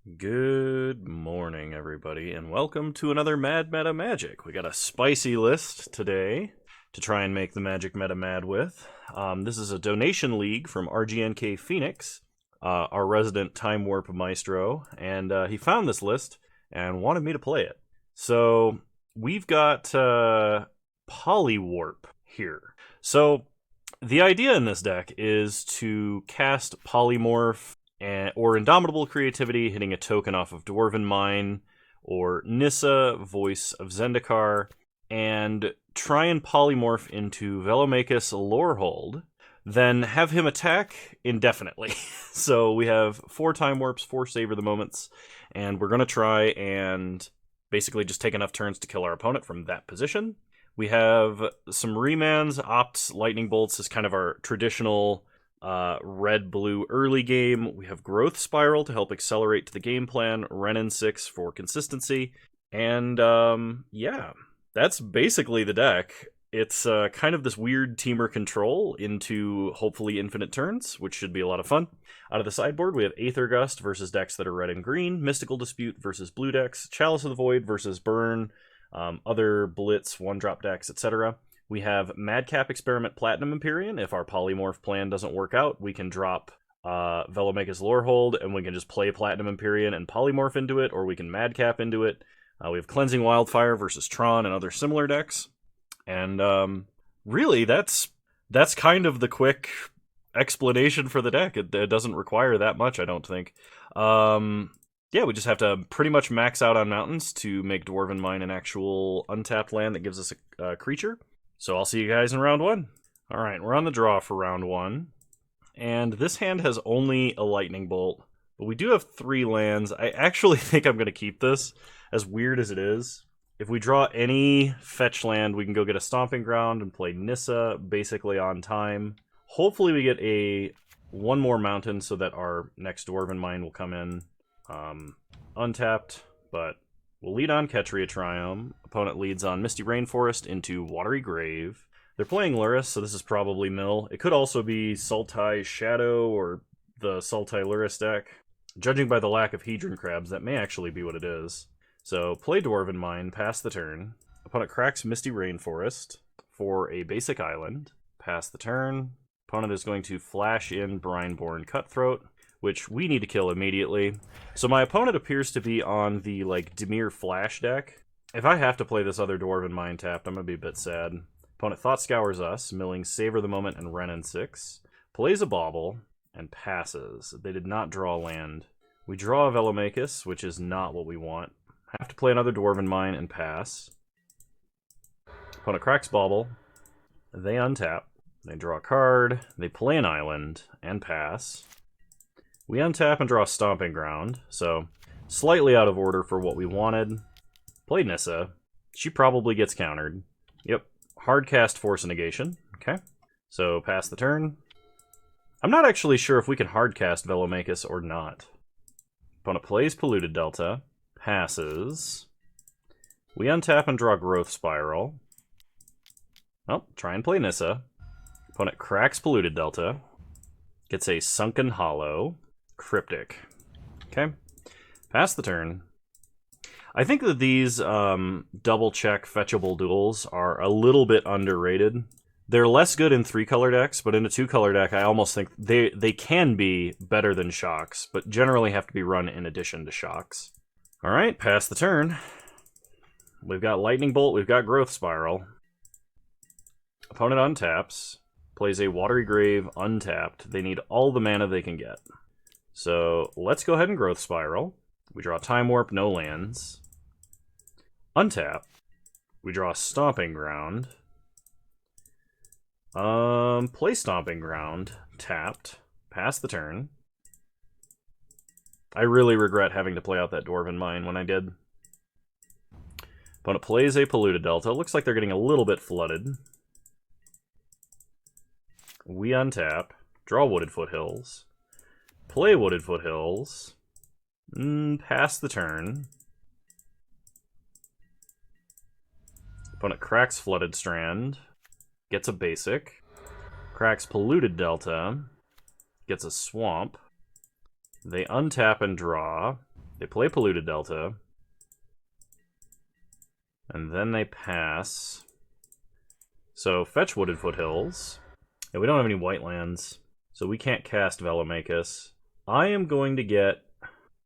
Good morning, everybody, and welcome to another Mad Meta Magic. We got a spicy list today to try and make the Magic Meta mad with. This is a donation league from RGNK Phoenix, our resident Time Warp Maestro, and he found this list and wanted me to play it. So we've got Polywarp here. So the idea in this deck is to cast Polymorph or Indomitable Creativity, hitting a token off of Dwarven Mine, or Nissa, Voice of Zendikar, and try and polymorph into Velomachus Lorehold, then have him attack indefinitely. So we have 4 Time Warps, 4 Savor the Moments, and we're going to try and basically just take enough turns to kill our opponent from that position. We have some Remans, Opts, Lightning Bolts is kind of our traditional red-blue early game. We have Growth Spiral to help accelerate to the game plan, Renin 6 for consistency, and yeah, that's basically the deck. It's kind of this weird teamer control into hopefully infinite turns, which should be a lot of fun. Out of the sideboard, we have Aether Gust versus decks that are red and green, Mystical Dispute versus blue decks, Chalice of the Void versus Burn, other Blitz, 1-drop decks, etc. We have Madcap Experiment Platinum Empyrean. If our Polymorph plan doesn't work out, we can drop Velomachus Lorehold, and we can just play Platinum Empyrean and Polymorph into it, or we can Madcap into it. We have Cleansing Wildfire versus Tron and other similar decks. And really, that's kind of the quick explanation for the deck. It doesn't require that much, I don't think. Yeah, we just have to pretty much max out on mountains to make Dwarven Mine an actual untapped land that gives us a creature. So I'll see you guys in round 1. Alright, we're on the draw for round 1. And this hand has only a Lightning Bolt. But we do have 3 lands. I actually think I'm going to keep this, as weird as it is. If we draw any fetch land, we can go get a Stomping Ground and play Nissa, basically on time. Hopefully we get one more mountain so that our next Dwarven Mine will come in untapped, but we'll lead on Ketria Triome. Opponent leads on Misty Rainforest into Watery Grave. They're playing Lurrus, so this is probably mill. It could also be Sultai Shadow or the Sultai Lurrus deck. Judging by the lack of Hedron Crabs, that may actually be what it is. So play Dwarven Mine, pass the turn. Opponent cracks Misty Rainforest for a basic island. Pass the turn. Opponent is going to flash in Brineborn Cutthroat, which we need to kill immediately. So my opponent appears to be on the, Dimir Flash deck. If I have to play this other Dwarven Mine tapped, I'm going to be a bit sad. Opponent Thought Scours us, milling Savor the Moment and Renin 6. Plays a Bauble, and passes. They did not draw land. We draw a Velomachus, which is not what we want. Have to play another Dwarven Mine and pass. Opponent cracks Bauble. They untap. They draw a card. They play an island, and pass. We untap and draw Stomping Ground, so slightly out of order for what we wanted. Play Nissa. She probably gets countered. Yep. Hard cast Force Negation. Okay. So pass the turn. I'm not actually sure if we can hard cast Velomachus or not. Opponent plays Polluted Delta. Passes. We untap and draw Growth Spiral. Oh, try and play Nissa. Opponent cracks Polluted Delta. Gets a Sunken Hollow. Cryptic. Okay. Pass the turn. I think that these double-check fetchable duels are a little bit underrated. They're less good in 3-color decks, but in a 2-color deck, I almost think they can be better than Shocks, but generally have to be run in addition to Shocks. Alright, pass the turn. We've got Lightning Bolt, we've got Growth Spiral. Opponent untaps, plays a Watery Grave untapped. They need all the mana they can get. So let's go ahead and Growth Spiral. We draw Time Warp, no lands. Untap. We draw Stomping Ground. Play Stomping Ground. Tapped. Pass the turn. I really regret having to play out that Dwarven Mine when I did. Opponent plays a Polluted Delta. Looks like they're getting a little bit flooded. We untap. Draw Wooded Foothills. Play Wooded Foothills. Pass the turn. Opponent cracks Flooded Strand. Gets a basic. Cracks Polluted Delta. Gets a swamp. They untap and draw. They play Polluted Delta. And then they pass. So fetch Wooded Foothills. And we don't have any white lands, so we can't cast Velomachus. I am going to get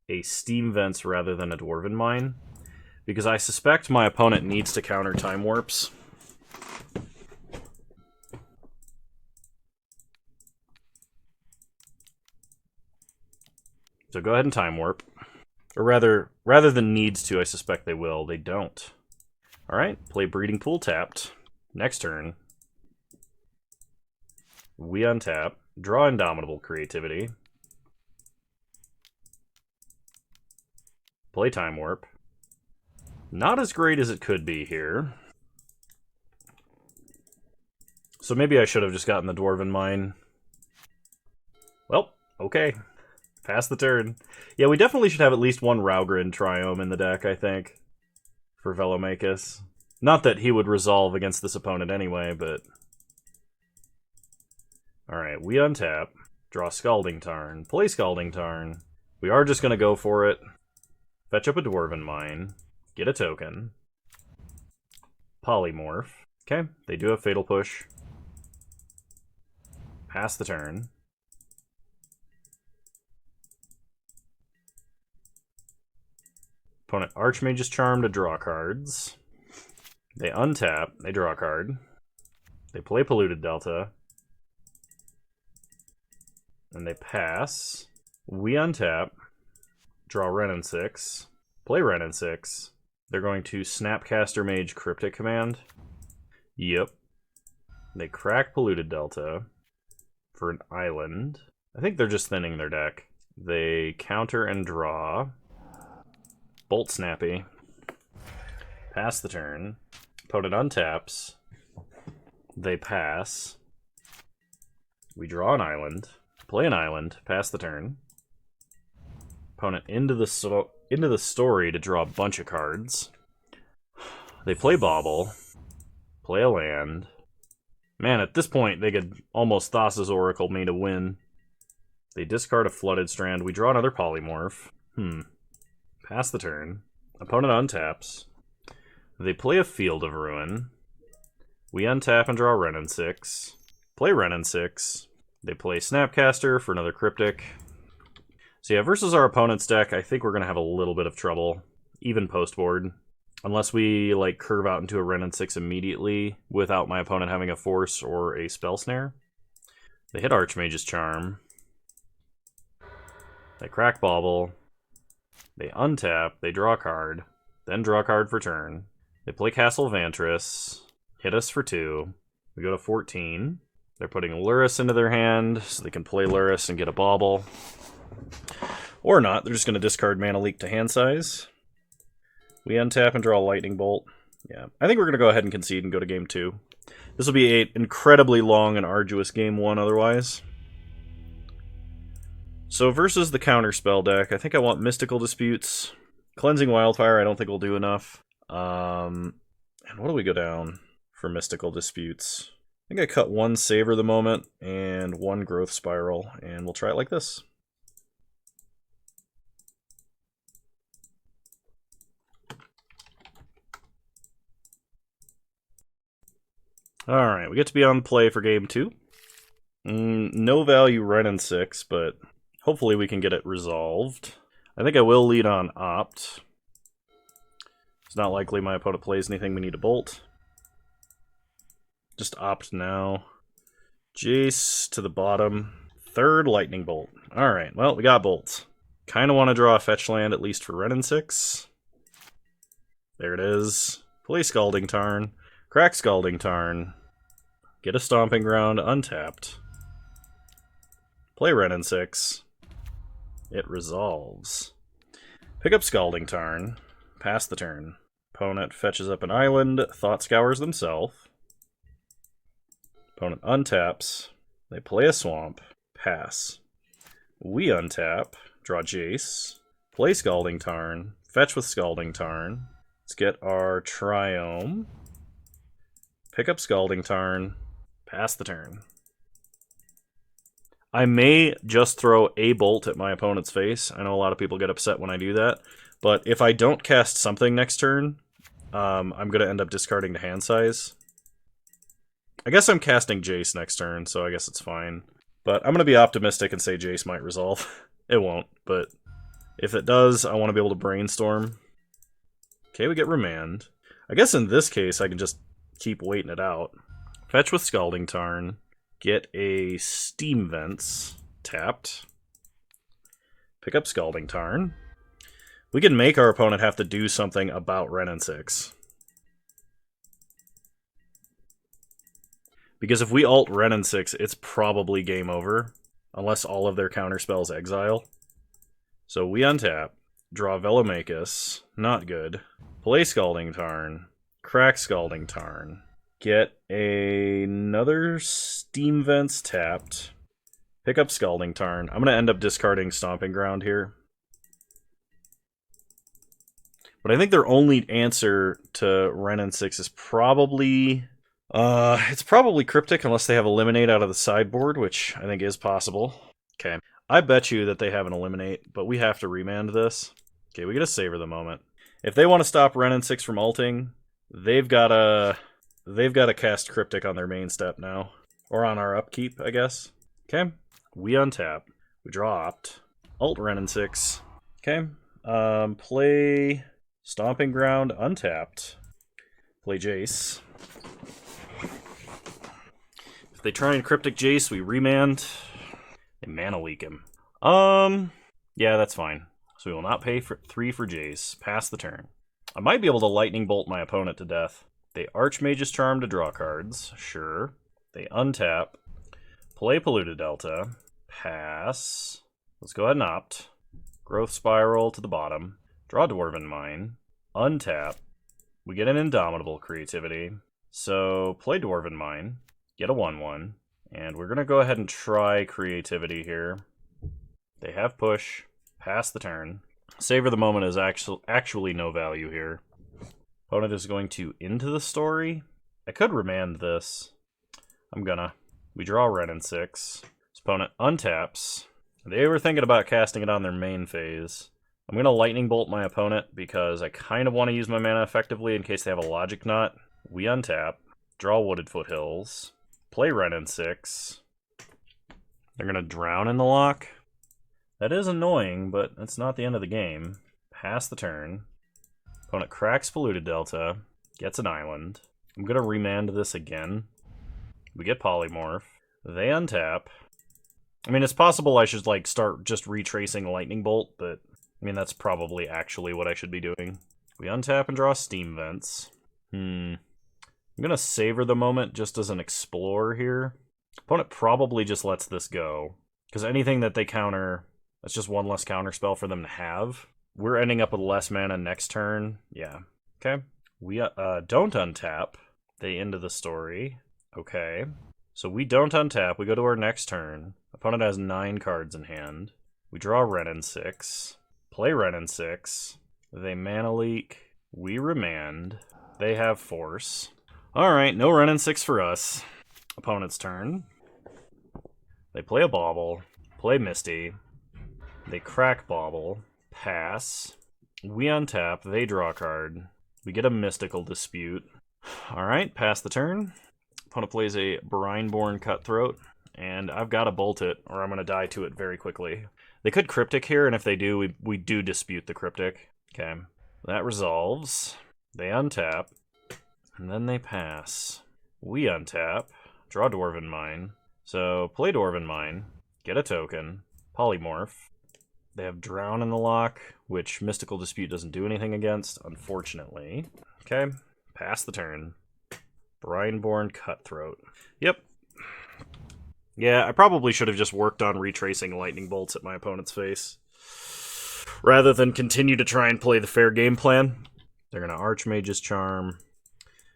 a Steam Vents rather than a Dwarven Mine, because I suspect my opponent needs to counter Time Warps. So go ahead and Time Warp. Or rather than needs to, I suspect they will. They don't. Alright, play Breeding Pool tapped. Next turn. We untap. Draw Indomitable Creativity. Play Time Warp. Not as great as it could be here. So maybe I should have just gotten the Dwarven Mine. Well, okay. Pass the turn. Yeah, we definitely should have at least one Raugrin Triome in the deck, I think, for Velomachus. Not that he would resolve against this opponent anyway, but... Alright, we untap. Draw Scalding Tarn. Play Scalding Tarn. We are just going to go for it. Fetch up a Dwarven Mine. Get a token. Polymorph. Okay, they do have Fatal Push. Pass the turn. Opponent Archmage's Charm to draw cards. They untap. They draw a card. They play Polluted Delta. And they pass. We untap. Draw Renin 6. Play Renin 6. They're going to Snapcaster Mage Cryptic Command. Yep. They crack Polluted Delta for an island. I think they're just thinning their deck. They counter and draw. Bolt Snappy. Pass the turn. Opponent untaps. They pass. We draw an island. Play an island. Pass the turn. Opponent into the story to draw a bunch of cards. They play Bauble. Play a land. Man, at this point, they could almost Thassa's Oracle me to win. They discard a Flooded Strand. We draw another Polymorph. Pass the turn. Opponent untaps. They play a Field of Ruin. We untap and draw Renin 6. Play Renin 6. They play Snapcaster for another Cryptic. So yeah, versus our opponent's deck, I think we're going to have a little bit of trouble, even post-board. Unless we like curve out into a Renin 6 immediately without my opponent having a Force or a Spell Snare. They hit Archmage's Charm. They crack Bauble. They untap, they draw a card, then draw a card for turn. They play Castle Vantress, hit us for 2. We go to 14. They're putting Lurrus into their hand, so they can play Lurrus and get a Bauble. Or not, they're just going to discard Mana Leak to hand size. We untap and draw a Lightning Bolt. Yeah, I think we're going to go ahead and concede and go to game 2. This will be an incredibly long and arduous game 1 otherwise. So versus the Counterspell deck, I think I want Mystical Disputes. Cleansing Wildfire I don't think will do enough. And what do we go down for Mystical Disputes? I think I cut 1 Savor the Moment and 1 Growth Spiral, and we'll try it like this. Alright, we get to be on play for game 2. No value Renin 6, but hopefully we can get it resolved. I think I will lead on Opt. It's not likely my opponent plays anything we need to bolt. Just Opt now. Jace to the bottom. 3rd Lightning Bolt. Alright, well, we got bolts. Kind of want to draw a fetch land, at least for Renin 6. There it is. Play Scalding Tarn. Crack Scalding Tarn. Get a Stomping Ground untapped. Play Renin 6. It resolves. Pick up Scalding Tarn. Pass the turn. Opponent fetches up an island. Thought Scours themselves. Opponent untaps. They play a swamp. Pass. We untap. Draw Jace. Play Scalding Tarn. Fetch with Scalding Tarn. Let's get our Triome. Pick up Scalding Tarn. Pass the turn. I may just throw a bolt at my opponent's face. I know a lot of people get upset when I do that, but if I don't cast something next turn, I'm going to end up discarding the hand size. I guess I'm casting Jace next turn, so I guess it's fine. But I'm going to be optimistic and say Jace might resolve. It won't, but if it does, I want to be able to brainstorm. Okay, we get Remand. I guess in this case, I can just keep waiting it out. Fetch with Scalding Tarn. Get a Steam Vents tapped. Pick up Scalding Tarn. We can make our opponent have to do something about Wrenn and 6. Because if we ult Wrenn and 6, it's probably game over. Unless all of their counterspells exile. So we untap. Draw Velomachus. Not good. Play Scalding Tarn. Crack Scalding Tarn. Get another Steam Vents tapped. Pick up Scalding Tarn. I'm going to end up discarding Stomping Ground here. But I think their only answer to Wrenn and 6 is probably... it's probably Cryptic unless they have Eliminate out of the sideboard, which I think is possible. Okay. I bet you that they have an Eliminate, but we have to remand this. Okay, we get to savor the moment. If they want to stop Wrenn and 6 from ulting, they've got to cast Cryptic on their main step now. Or on our upkeep, I guess. Okay. We untap. We draw Opt. Ult Wrenn and 6. Okay. Play Stomping Ground untapped. Play Jace. If they try and Cryptic Jace, we remand. They mana leak him. Yeah, that's fine. So we will not pay for 3 for Jace. Pass the turn. I might be able to Lightning Bolt my opponent to death. They Archmage's Charm to draw cards. Sure. They untap. Play Polluted Delta. Pass. Let's go ahead and opt. Growth Spiral to the bottom. Draw Dwarven Mine. Untap. We get an Indomitable Creativity. So play Dwarven Mine. Get a 1/1. And we're going to go ahead and try Creativity here. They have push. Pass the turn. Savor the Moment is actually no value here. Opponent is going to Into the Story. I could remand this. I'm gonna. We draw Wrenn and 6. This opponent untaps. They were thinking about casting it on their main phase. I'm gonna Lightning Bolt my opponent because I kind of want to use my mana effectively in case they have a Logic Knot. We untap. Draw Wooded Foothills. Play Wrenn and 6. They're gonna drown in the lock. That is annoying, but it's not the end of the game. Pass the turn. Opponent cracks Polluted Delta. Gets an island. I'm going to remand this again. We get Polymorph. They untap. I mean, it's possible I should like start just retracing Lightning Bolt, but I mean, that's probably actually what I should be doing. We untap and draw Steam Vents. I'm going to savor the moment just as an explorer here. Opponent probably just lets this go. Because anything that they counter... That's just one less counter spell for them to have. We're ending up with less mana next turn. Yeah. Okay. We don't untap. They Into the Story. Okay. So we don't untap. We go to our next turn. Opponent has 9 cards in hand. We draw Wrenn and 6. Play Wrenn and 6. They mana leak. We remand. They have Force. Alright, no Wrenn and 6 for us. Opponent's turn. They play a Bauble. Play Misty. They crack Bauble. Pass. We untap. They draw a card. We get a Mystical Dispute. Alright, pass the turn. Opponent plays a Brineborn Cutthroat. And I've got to bolt it, or I'm going to die to it very quickly. They could Cryptic here, and if they do, we do dispute the Cryptic. Okay. That resolves. They untap. And then they pass. We untap. Draw Dwarven Mine. So, play Dwarven Mine. Get a token. Polymorph. They have Drown in the lock, which Mystical Dispute doesn't do anything against, unfortunately. Okay, pass the turn. Brineborn Cutthroat. Yep. Yeah, I probably should have just worked on retracing Lightning Bolts at my opponent's face. Rather than continue to try and play the fair game plan. They're going to Archmage's Charm.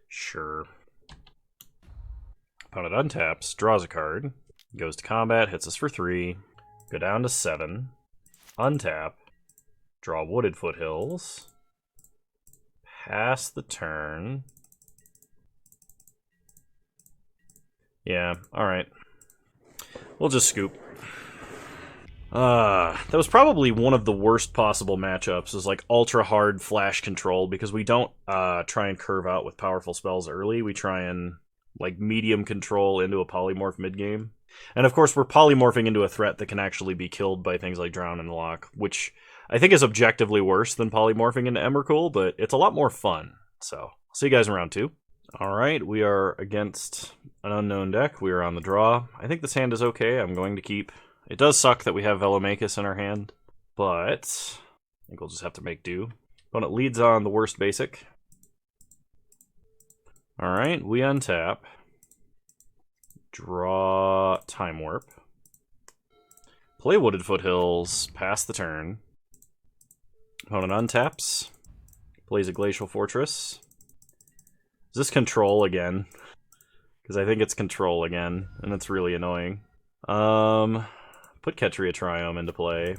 Sure. Opponent untaps, draws a card. Goes to combat, hits us for 3. Go down to 7. Untap. Draw Wooded Foothills. Pass the turn. Yeah, alright. We'll just scoop. That was probably one of the worst possible matchups, is like ultra hard flash control, because we don't try and curve out with powerful spells early. We try and like medium control into a polymorph mid-game. And of course we're polymorphing into a threat that can actually be killed by things like Drown and Lock, which I think is objectively worse than polymorphing into Emrakul, but it's a lot more fun. So, I'll see you guys in round 2. Alright, we are against an unknown deck. We are on the draw. I think this hand is okay. I'm going to keep... It does suck that we have Velomachus in our hand, but I think we'll just have to make do. Opponent leads on the worst basic. Alright, we untap. Draw Time Warp. Play Wooded Foothills, pass the turn. Opponent untaps. Plays a Glacial Fortress. Is this control again? Because I think it's control again, and it's really annoying. Put Ketria Triome into play.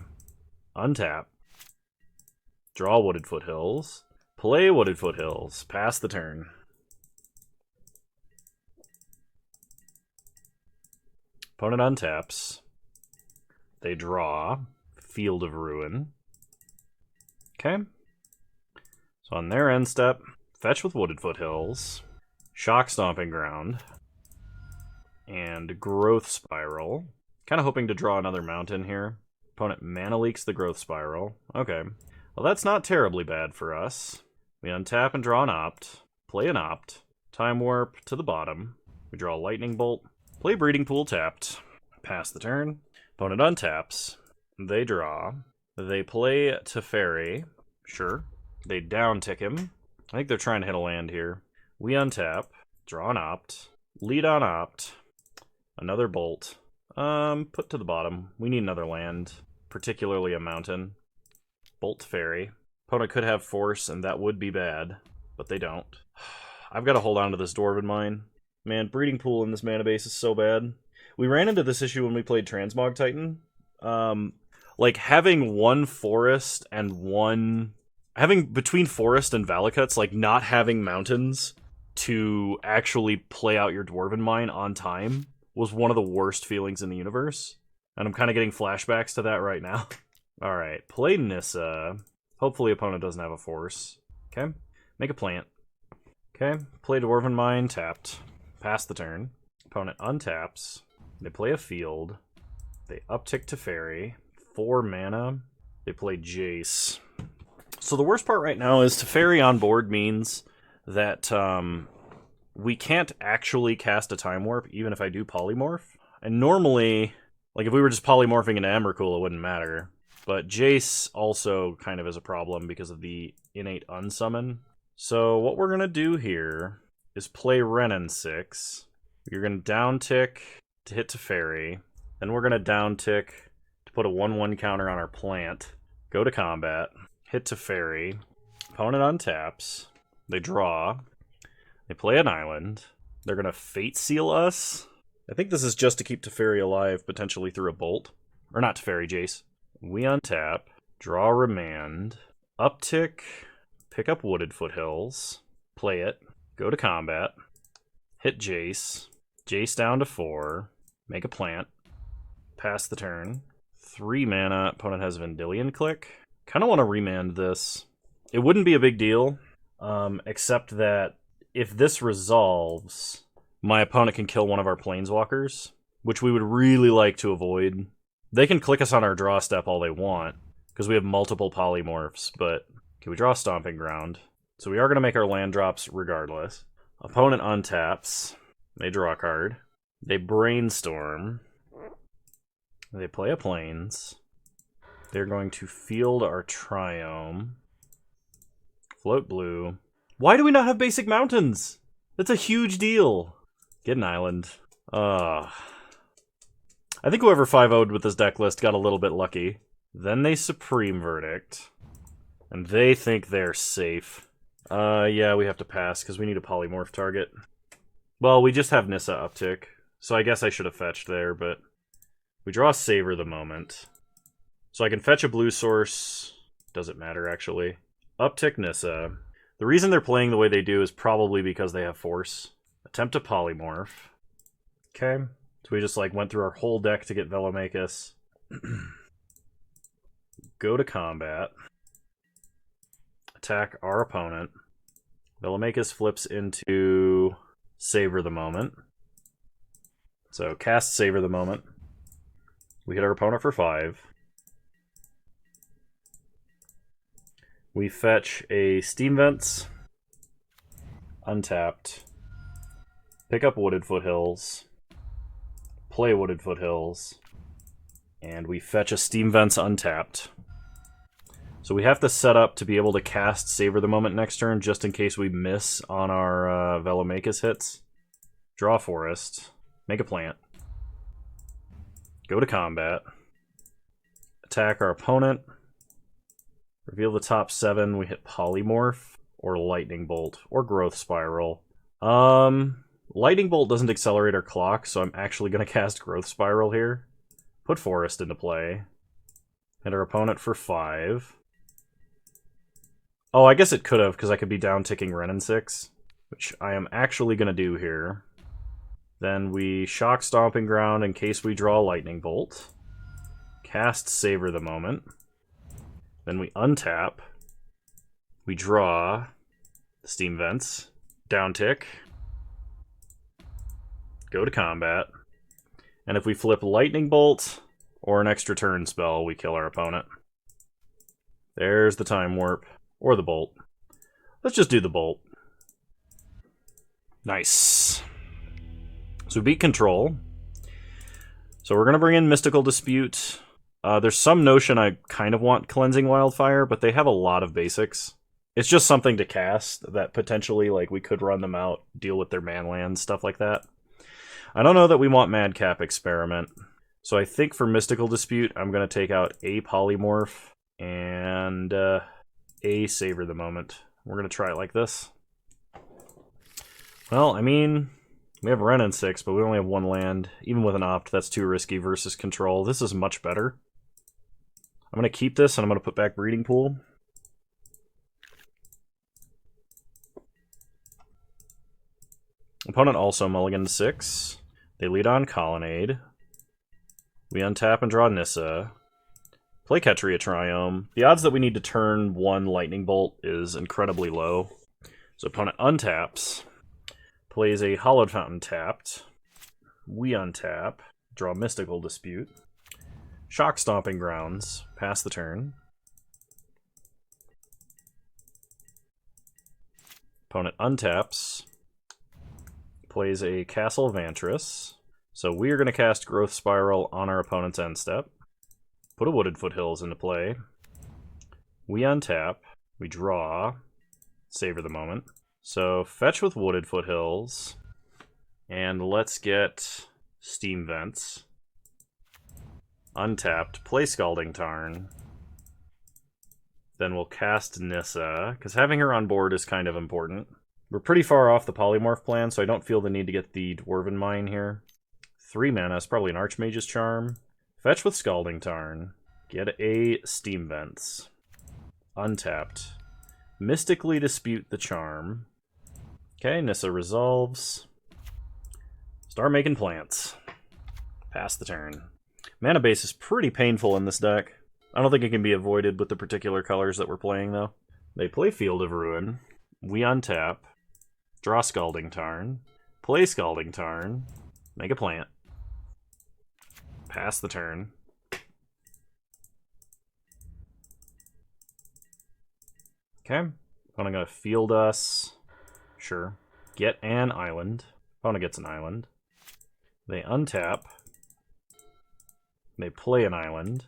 Untap. Draw Wooded Foothills. Play Wooded Foothills. Pass the turn. Opponent untaps. They draw. Field of Ruin. Okay. So on their end step, fetch with Wooded Foothills. Shock Stomping Ground. And Growth Spiral. Kind of hoping to draw another mountain here. Opponent mana leaks the Growth Spiral. Okay. Well, that's not terribly bad for us. We untap and draw an Opt. Play an Opt. Time Warp to the bottom. We draw a Lightning Bolt. Play Breeding Pool tapped. Pass the turn. Opponent untaps. They draw. They play Teferi. Sure. They down tick him. I think they're trying to hit a land here. We untap. Draw an Opt. Lead on Opt. Another Bolt. Put to the bottom. We need another land, particularly a mountain. Bolt Fairy. Opponent could have Force, and that would be bad, but they don't. I've got to hold on to this Dwarven Mine. Man, Breeding Pool in this mana base is so bad. We ran into this issue when we played Transmog Titan. Like, having one Forest and one... Having, between Forest and Valakuts, like, not having mountains to actually play out your Dwarven Mine on time was one of the worst feelings in the universe. And I'm kind of getting flashbacks to that right now. Alright, play Nissa. Hopefully opponent doesn't have a Force. Okay, make a plant. Okay, play Dwarven Mine, tapped. Pass the turn. Opponent untaps. They play a field. They uptick to Fairy. 4 mana. They play Jace. So the worst part right now is Teferi on board means that we can't actually cast a Time Warp, even if I do Polymorph. And normally, like if we were just polymorphing into Emrakul, it wouldn't matter. But Jace also kind of is a problem because of the innate unsummon. So what we're going to do here is play Renin 6. You're going to downtick to hit Teferi. Then we're going to downtick to put a 1/1 counter on our plant. Go to combat. Hit Teferi. Opponent untaps. They draw. They play an island. They're going to Fate Seal us. I think this is just to keep Teferi alive, potentially through a bolt. Or not Teferi, Jace. We untap. Draw Remand. Uptick. Pick up Wooded Foothills. Play it. Go to combat. Hit Jace. Jace down to 4. Make a plant. Pass the turn. 3 mana. Opponent has Vendilion Click. Kind of want to remand this. It wouldn't be a big deal, except that if this resolves, my opponent can kill one of our Planeswalkers, which we would really like to avoid. They can click us on our draw step all they want, because we have multiple polymorphs, but can we draw Stomping Ground? So we are going to make our land drops regardless. Opponent untaps. They draw a card. They Brainstorm. They play a Plains. They're going to field our Triome. Float blue. Why do we not have basic mountains? That's a huge deal. Get an island. I think whoever 5-0'd with this deck list got a little bit lucky. Then they Supreme Verdict. And they think they're safe. Yeah, we have to pass because we need a polymorph target. Well, we just have Nissa uptick. So I guess I should have fetched there, but... We draw Savor the moment. So I can fetch a blue source. Doesn't matter, actually. Uptick Nissa. The reason they're playing the way they do is probably because they have Force. Attempt to polymorph. Okay. So we just like went through our whole deck to get Velomachus. go to combat, attack our opponent. Velomachus flips into Savor the Moment. So cast Savor the Moment. We hit our opponent for 5. We fetch a Steam Vents, untapped, pick up Wooded Foothills, play Wooded Foothills, and we fetch a Steam Vents untapped. So we have to set up to be able to cast Savor the Moment next turn, just in case we miss on our Velomachus hits. Draw a forest, make a plant, go to combat, attack our opponent, reveal the top 7, we hit Polymorph, or Lightning Bolt, or Growth Spiral. Lightning Bolt doesn't accelerate our clock, so I'm actually going to cast Growth Spiral here. Put Forest into play. Hit our opponent for 5. Oh, I guess it could have, because I could be down-ticking Renin 6, which I am actually going to do here. Then we shock Stomping Ground in case we draw Lightning Bolt. Cast Savor the Moment. Then we untap. We draw the Steam Vents. Down-tick. Go to combat. And if we flip Lightning Bolt or an extra turn spell, we kill our opponent. There's the Time Warp. Or the Bolt. Let's just do the Bolt. Nice. So we beat Control. So we're going to bring in Mystical Dispute. There's some notion I kind of want Cleansing Wildfire, but they have a lot of basics. It's just something to cast that potentially, like, we could run them out, deal with their manlands, stuff like that. I don't know that we want Madcap Experiment. So I think for Mystical Dispute, I'm going to take out a Polymorph and a Savor the Moment. We're going to try it like this. Well, I mean, we have Renin 6, but we only have 1 land. Even with an opt, that's too risky versus Control. This is much better. I'm going to keep this, and I'm going to put back Breeding Pool. Opponent also mulligan to 6. They lead on Colonnade. We untap and draw Nissa. Play Ketria Triome. The odds that we need to turn 1 Lightning Bolt is incredibly low. So opponent untaps. Plays a Hallowed Fountain tapped. We untap. Draw Mystical Dispute. Shock Stomping Grounds. Pass the turn. Opponent untaps. Plays a Castle Vantress. So we are going to cast Growth Spiral on our opponent's end step. Put a Wooded Foothills into play. We untap. We draw. Savor the Moment. So fetch with Wooded Foothills. And let's get Steam Vents. Untapped. Play Scalding Tarn. Then we'll cast Nissa, because having her on board is kind of important. We're pretty far off the Polymorph plan, so I don't feel the need to get the Dwarven Mine here. 3 mana is probably an Archmage's Charm. Fetch with Scalding Tarn. Get a Steam Vents. Untapped. Mystically Dispute the Charm. Okay, Nissa resolves. Start making plants. Pass the turn. Mana base is pretty painful in this deck. I don't think it can be avoided with the particular colors that we're playing, though. They play Field of Ruin. We untap. Draw Scalding Tarn. Play Scalding Tarn. Make a plant. Pass the turn. Okay. Opponent gonna field us. Sure. Get an island. Opponent gets an island. They untap. They play an island.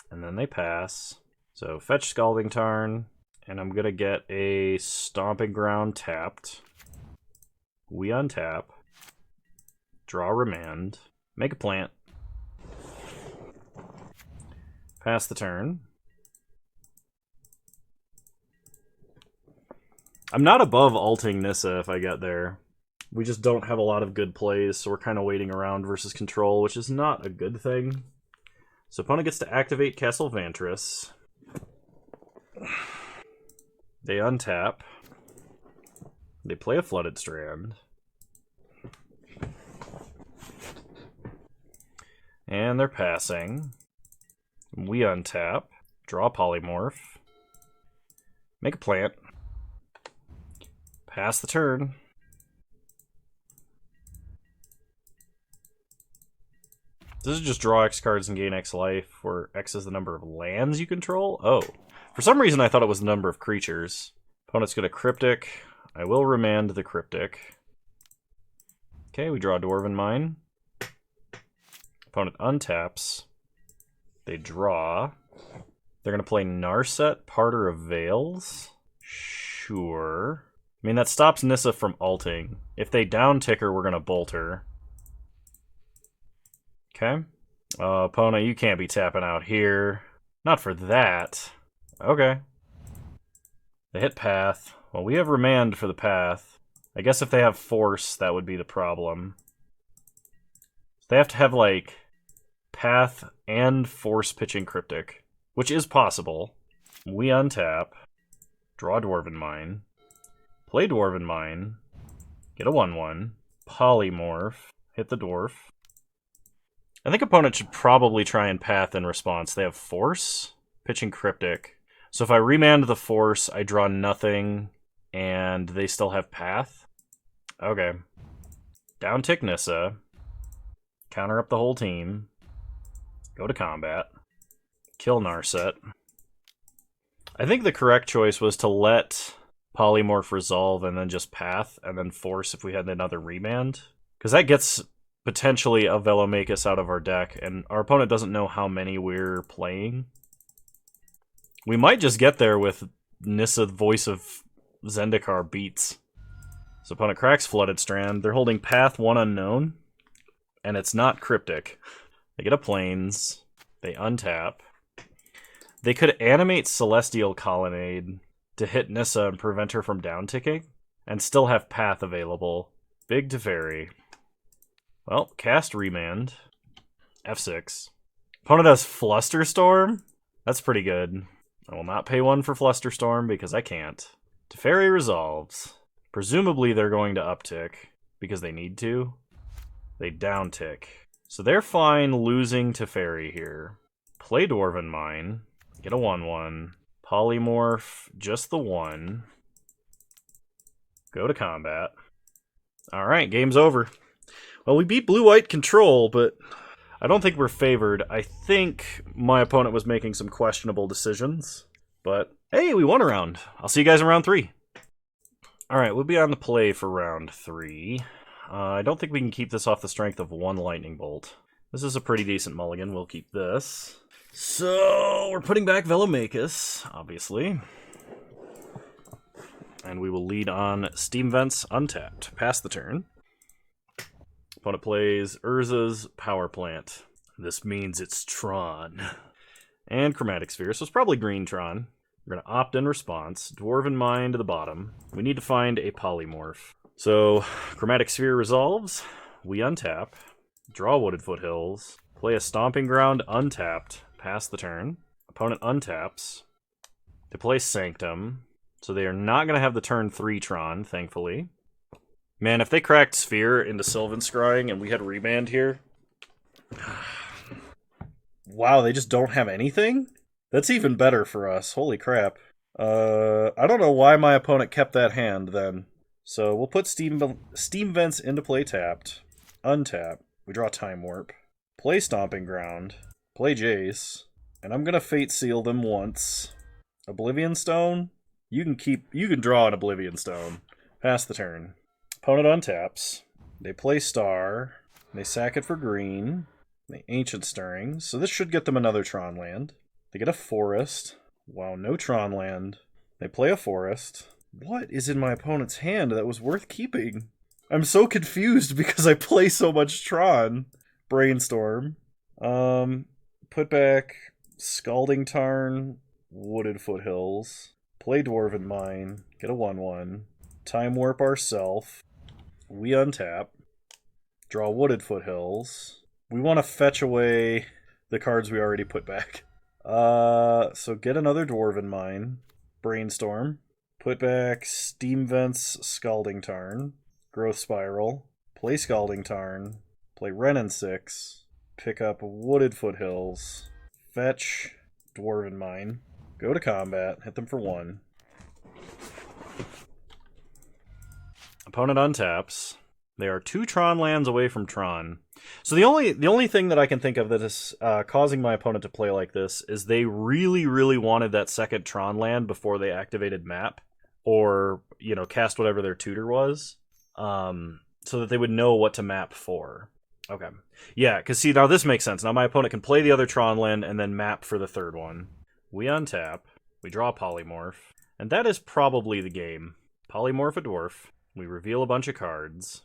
And then they pass. So fetch Scalding Tarn. And I'm gonna get a Stomping Ground tapped. We untap. Draw Remand. Make a plant. Pass the turn. I'm not above alting Nissa if I get there. We just don't have a lot of good plays, so we're kind of waiting around versus Control, which is not a good thing. So opponent gets to activate Castle Vantress. They untap. They play a Flooded Strand. And they're passing. We untap. Draw polymorph. Make a plant. Pass the turn. This is just draw X cards and gain X life, where X is the number of lands you control? Oh. For some reason I thought it was the number of creatures. Opponent's got a Cryptic. I will remand the Cryptic. Okay, we draw Dwarven Mine. Opponent untaps. They draw. They're going to play Narset, Parter of Veils. Sure. I mean, that stops Nissa from ulting. If they down-tick her, we're going to bolt her. Okay. Opponent, you can't be tapping out here. Not for that. Okay. They hit Path. Well, we have Remand for the Path. I guess if they have Force, that would be the problem. They have to have, like, Path and Force pitching Cryptic, which is possible. We untap. Draw Dwarven Mine. Play Dwarven Mine. Get a 1/1. Polymorph. Hit the Dwarf. I think opponent should probably try and Path in response. They have Force, pitching Cryptic. So if I remand the Force, I draw nothing, and they still have Path. Okay. Down tick Nissa. Counter up the whole team. Go to combat. Kill Narset. I think the correct choice was to let Polymorph resolve and then just Path, and then Force if we had another remand. Because that gets potentially a Velomachus out of our deck, and our opponent doesn't know how many we're playing. We might just get there with Nissa, Voice of Zendikar beats. So opponent cracks Flooded Strand. They're holding Path 1 unknown, and it's not Cryptic. They get a Plains. They untap. They could animate Celestial Colonnade to hit Nissa and prevent her from down-ticking, and still have Path available. Big Teferi. Well, cast Remand. F6. Opponent has Flusterstorm? That's pretty good. I will not pay 1 for Flusterstorm because I can't. Teferi resolves. Presumably they're going to uptick because they need to. They downtick. So they're fine losing Teferi here. Play Dwarven Mine. Get a 1/1. Polymorph, just the 1. Go to combat. Alright, game's over. Well, we beat Blue-White Control, but I don't think we're favored. I think my opponent was making some questionable decisions. But, hey, we won a round. I'll see you guys in round 3. Alright, we'll be on the play for round 3. I don't think we can keep this off the strength of 1 Lightning Bolt. This is a pretty decent mulligan. We'll keep this. So, we're putting back Velomachus, obviously. And we will lead on Steam Vents untapped. Pass the turn. Opponent plays Urza's Power Plant. This means it's Tron. And Chromatic Sphere, so it's probably green Tron. We're going to opt in response. Dwarven Mine to the bottom. We need to find a Polymorph. So, Chromatic Sphere resolves. We untap. Draw Wooded Foothills. Play a Stomping Ground untapped. Pass the turn. Opponent untaps. They play Sanctum. So they are not going to have the turn 3 Tron, thankfully. Man, if they cracked Sphere into Sylvan Scrying and we had Remand here... Wow, they just don't have anything? That's even better for us. Holy crap. I don't know why my opponent kept that hand, then. So we'll put Steam Vents into play tapped. Untap. We draw Time Warp. Play Stomping Ground. Play Jace. And I'm going to Fate Seal them once. Oblivion Stone? You can draw an Oblivion Stone. Pass the turn. Opponent untaps. They play Star. They sack it for green. They Ancient Stirrings. So this should get them another Tron land. They get a Forest. Wow, no Tron land. They play a Forest. What is in my opponent's hand that was worth keeping? I'm so confused because I play so much Tron. Brainstorm. Put back Scalding Tarn. Wooded Foothills. Play Dwarven Mine. Get a 1/1. Time Warp ourself. We untap. Draw Wooded Foothills. We want to fetch away the cards we already put back. So get another Dwarven Mine. Brainstorm. Put back Steam Vents Scalding Tarn. Growth Spiral. Play Scalding Tarn. Play Renin 6. Pick up Wooded Foothills. Fetch, Dwarven Mine. Go to combat, hit them for 1. Opponent untaps. They are 2 Tron lands away from Tron. So the only thing that I can think of that is causing my opponent to play like this is they really, really wanted that second Tron land before they activated map, or, you know, cast whatever their tutor was, so that they would know what to map for. Okay. Yeah, because see, now this makes sense. Now my opponent can play the other Tron land and then map for the third one. We untap. We draw Polymorph. And that is probably the game. Polymorph a dwarf. We reveal a bunch of cards.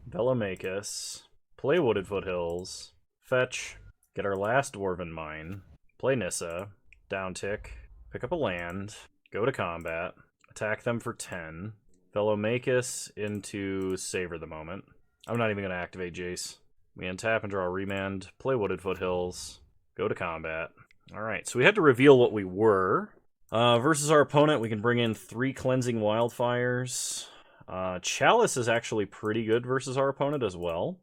Velomachus. Play Wooded Foothills. Fetch. Get our last Dwarven Mine. Play Nissa. Downtick. Pick up a land. Go to combat. Attack them for 10. Velomachus into Savor the Moment. I'm not even going to activate Jace. We untap and draw a Remand. Play Wooded Foothills. Go to combat. Alright, so we had to reveal what we were. Versus our opponent, we can bring in 3 Cleansing Wildfires. Chalice is actually pretty good versus our opponent as well.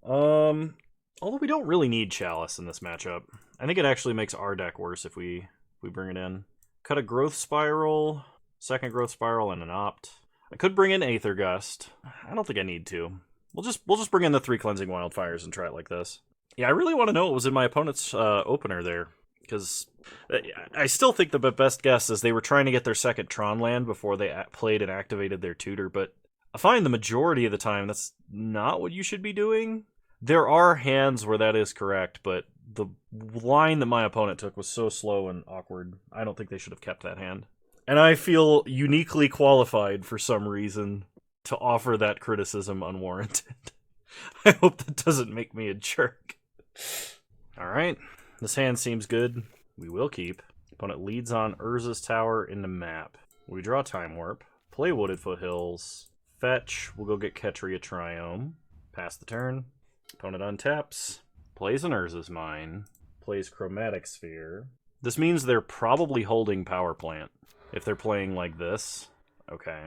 Although we don't really need Chalice in this matchup. I think it actually makes our deck worse if we bring it in. Cut a Growth Spiral, second Growth Spiral, and an Opt. I could bring in Aether Gust. I don't think I need to. We'll just bring in the 3 Cleansing Wildfires and try it like this. Yeah, I really want to know what was in my opponent's opener there, because I still think the best guess is they were trying to get their second Tron land before they played and activated their tutor, but I find the majority of the time that's not what you should be doing. There are hands where that is correct, but the line that my opponent took was so slow and awkward, I don't think they should have kept that hand. And I feel uniquely qualified for some reason to offer that criticism unwarranted. I hope that doesn't make me a jerk. Alright, this hand seems good. We will keep. Opponent leads on Urza's Tower into map. We draw Time Warp. Play Wooded Foothills. Fetch. We'll go get Ketria Triome. Pass the turn. Opponent untaps. Plays an Urza's Mine. Plays Chromatic Sphere. This means they're probably holding Power Plant. If they're playing like this. Okay.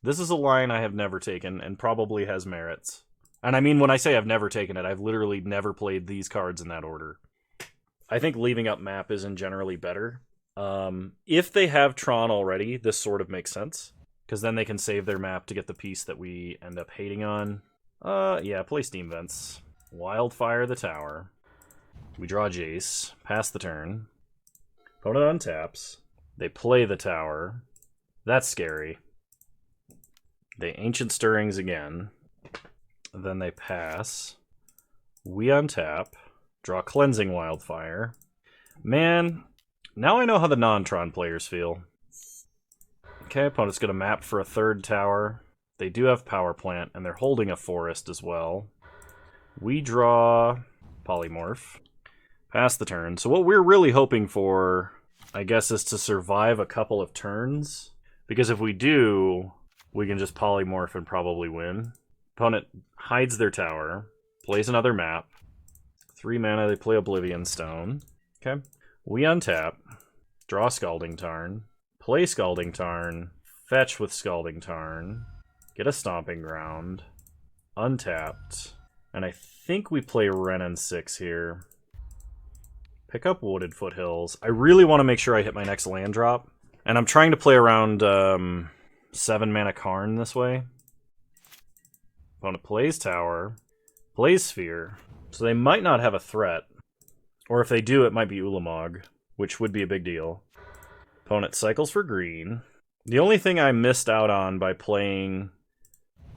This is a line I have never taken, and probably has merits. And I mean, when I say I've never taken it, I've literally never played these cards in that order. I think leaving up map isn't generally better. If they have Tron already, this sort of makes sense. Because then they can save their map to get the piece that we end up hating on. Yeah, play Steam Vents. Wildfire the tower. We draw Jace. Pass the turn. Opponent untaps. They play the tower. That's scary. They Ancient Stirrings again. Then they pass. We untap. Draw Cleansing Wildfire. Man, now I know how the non-Tron players feel. Okay, opponent's going to map for a third tower. They do have Power Plant, and they're holding a forest as well. We draw Polymorph. Pass the turn. So what we're really hoping for, I guess, is to survive a couple of turns. Because if we do, we can just Polymorph and probably win. Opponent hides their tower. Plays another map. 3 mana, they play Oblivion Stone. Okay. We untap. Draw Scalding Tarn. Play Scalding Tarn. Fetch with Scalding Tarn. Get a Stomping Ground. Untapped. And I think we play Renin 6 here. Pick up Wooded Foothills. I really want to make sure I hit my next land drop. And I'm trying to play around 7 mana Karn this way. Opponent plays Tower. Plays Sphere. So they might not have a threat. Or if they do, it might be Ulamog, which would be a big deal. Opponent cycles for green. The only thing I missed out on by playing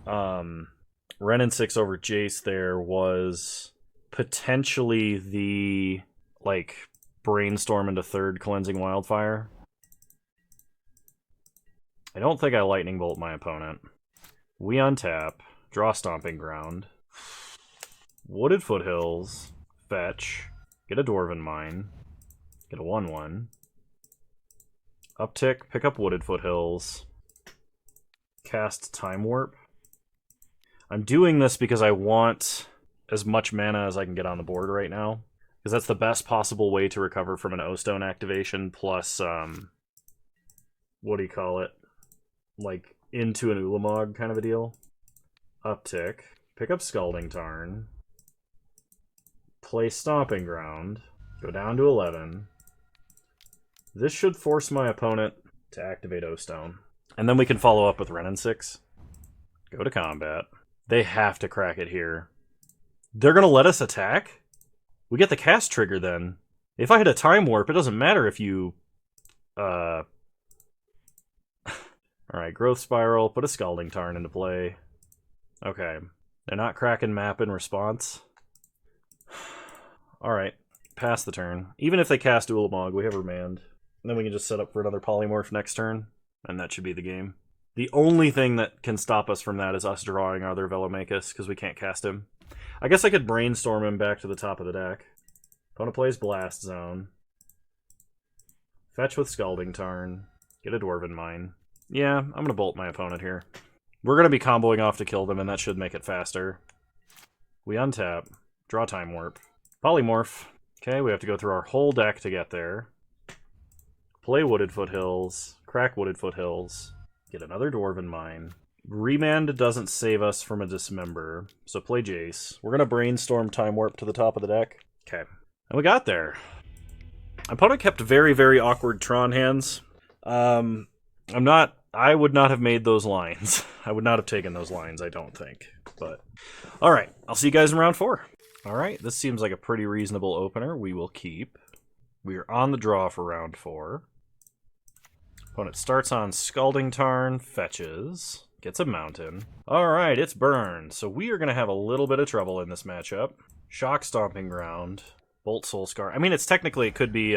Renin 6 over Jace there was potentially the, like, Brainstorm into third Cleansing Wildfire. I don't think I Lightning Bolt my opponent. We untap. Draw Stomping Ground. Wooded Foothills. Fetch. Get a Dwarven Mine. Get a 1/1. Uptick. Pick up Wooded Foothills. Cast Time Warp. I'm doing this because I want as much mana as I can get on the board right now. Because that's the best possible way to recover from an O-Stone activation, plus, what do you call it? Like, into an Ulamog kind of a deal. Uptick. Pick up Scalding Tarn. Play Stomping Ground. Go down to 11. This should force my opponent to activate O-Stone. And then we can follow up with Ren and 6. Go to combat. They have to crack it here. They're going to let us attack? We get the cast trigger then. If I hit a Time Warp, it doesn't matter if you... Alright, Growth Spiral. Put a Scalding Tarn into play. Okay. They're not cracking map in response. Alright. Pass the turn. Even if they cast Ulamog, we have Remand. And then we can just set up for another Polymorph next turn. And that should be the game. The only thing that can stop us from that is us drawing our other Velomachus, because we can't cast him. I guess I could Brainstorm him back to the top of the deck. Opponent plays Blast Zone. Fetch with Scalding Tarn. Get a Dwarven Mine. Yeah, I'm going to bolt my opponent here. We're going to be comboing off to kill them, and that should make it faster. We untap. Draw Time Warp. Polymorph. Okay, we have to go through our whole deck to get there. Play Wooded Foothills. Crack Wooded Foothills. Get another Dwarven Mine. Remand doesn't save us from a Dismember, so play Jace. We're going to Brainstorm Time Warp to the top of the deck. Okay. And we got there. My opponent kept very, very awkward Tron hands. I would not have made those lines. I would not have taken those lines, I don't think. But, alright, I'll see you guys in round 4. Alright, this seems like a pretty reasonable opener. We will keep. We are on the draw for round 4. Opponent starts on Scalding Tarn, fetches, gets a mountain. Alright, it's Burn. So we are going to have a little bit of trouble in this matchup. Shock Stomping Ground, Bolt Soulscar. I mean, it could be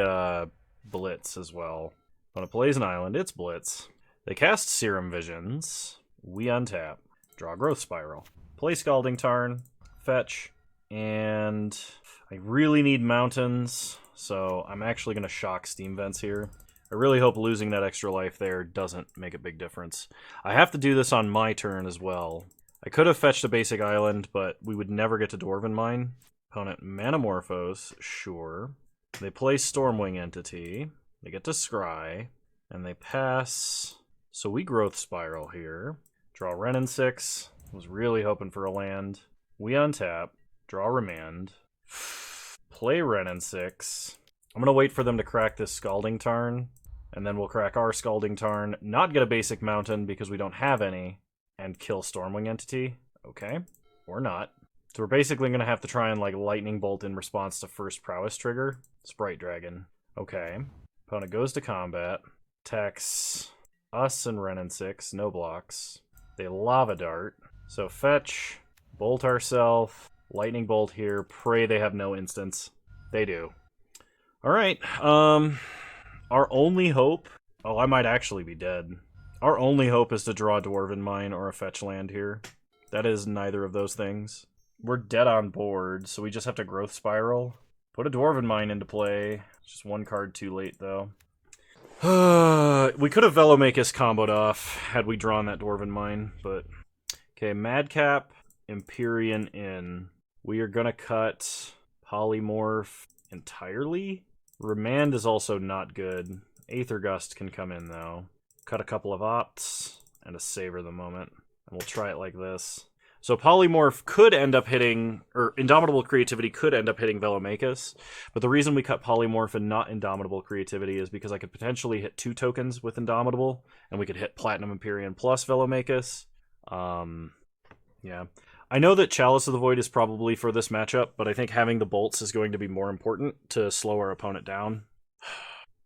Blitz as well. Opponent plays an island, it's Blitz. They cast Serum Visions. We untap. Draw Growth Spiral. Play Scalding Tarn, fetch, and I really need mountains, so I'm actually going to shock Steam Vents here. I really hope losing that extra life there doesn't make a big difference. I have to do this on my turn as well. I could have fetched a basic island, but we would never get to Dwarven Mine. Opponent Manamorphose, sure. They play Stormwing Entity. They get to Scry, and they pass. So we Growth Spiral here. Draw Ren and 6. Was really hoping for a land. We untap. Draw Remand. Play Ren and 6. I'm going to wait for them to crack this Scalding Tarn, and then we'll crack our Scalding Tarn, not get a basic mountain because we don't have any, and kill Stormwing Entity. Okay. Or not. So we're basically going to have to try and like Lightning Bolt in response to first Prowess trigger. Sprite Dragon. Okay. Opponent goes to combat. Attacks us and Ren and 6. No blocks. They Lava Dart. So fetch. Bolt ourselves. Lightning Bolt here. Pray they have no instance. They do. Alright. Our only hope... Oh, I might actually be dead. Our only hope is to draw a Dwarven Mine or a fetch land here. That is neither of those things. We're dead on board, so we just have to Growth Spiral. Put a Dwarven Mine into play. Just one card too late, though. We could have Velomachus comboed off had we drawn that Dwarven Mine, but... Okay, Madcap, Empyrean in. We are gonna cut Polymorph entirely. Remand is also not good. Aether Gust can come in, though. Cut a couple of Opts, and a Savor the moment. And we'll try it like this. So Polymorph could end up hitting, or Indomitable Creativity could end up hitting Velomachus, but the reason we cut Polymorph and not Indomitable Creativity is because I could potentially hit 2 tokens with Indomitable, and we could hit Platinum Empyrean plus Velomachus. Yeah. I know that Chalice of the Void is probably for this matchup, but I think having the bolts is going to be more important to slow our opponent down.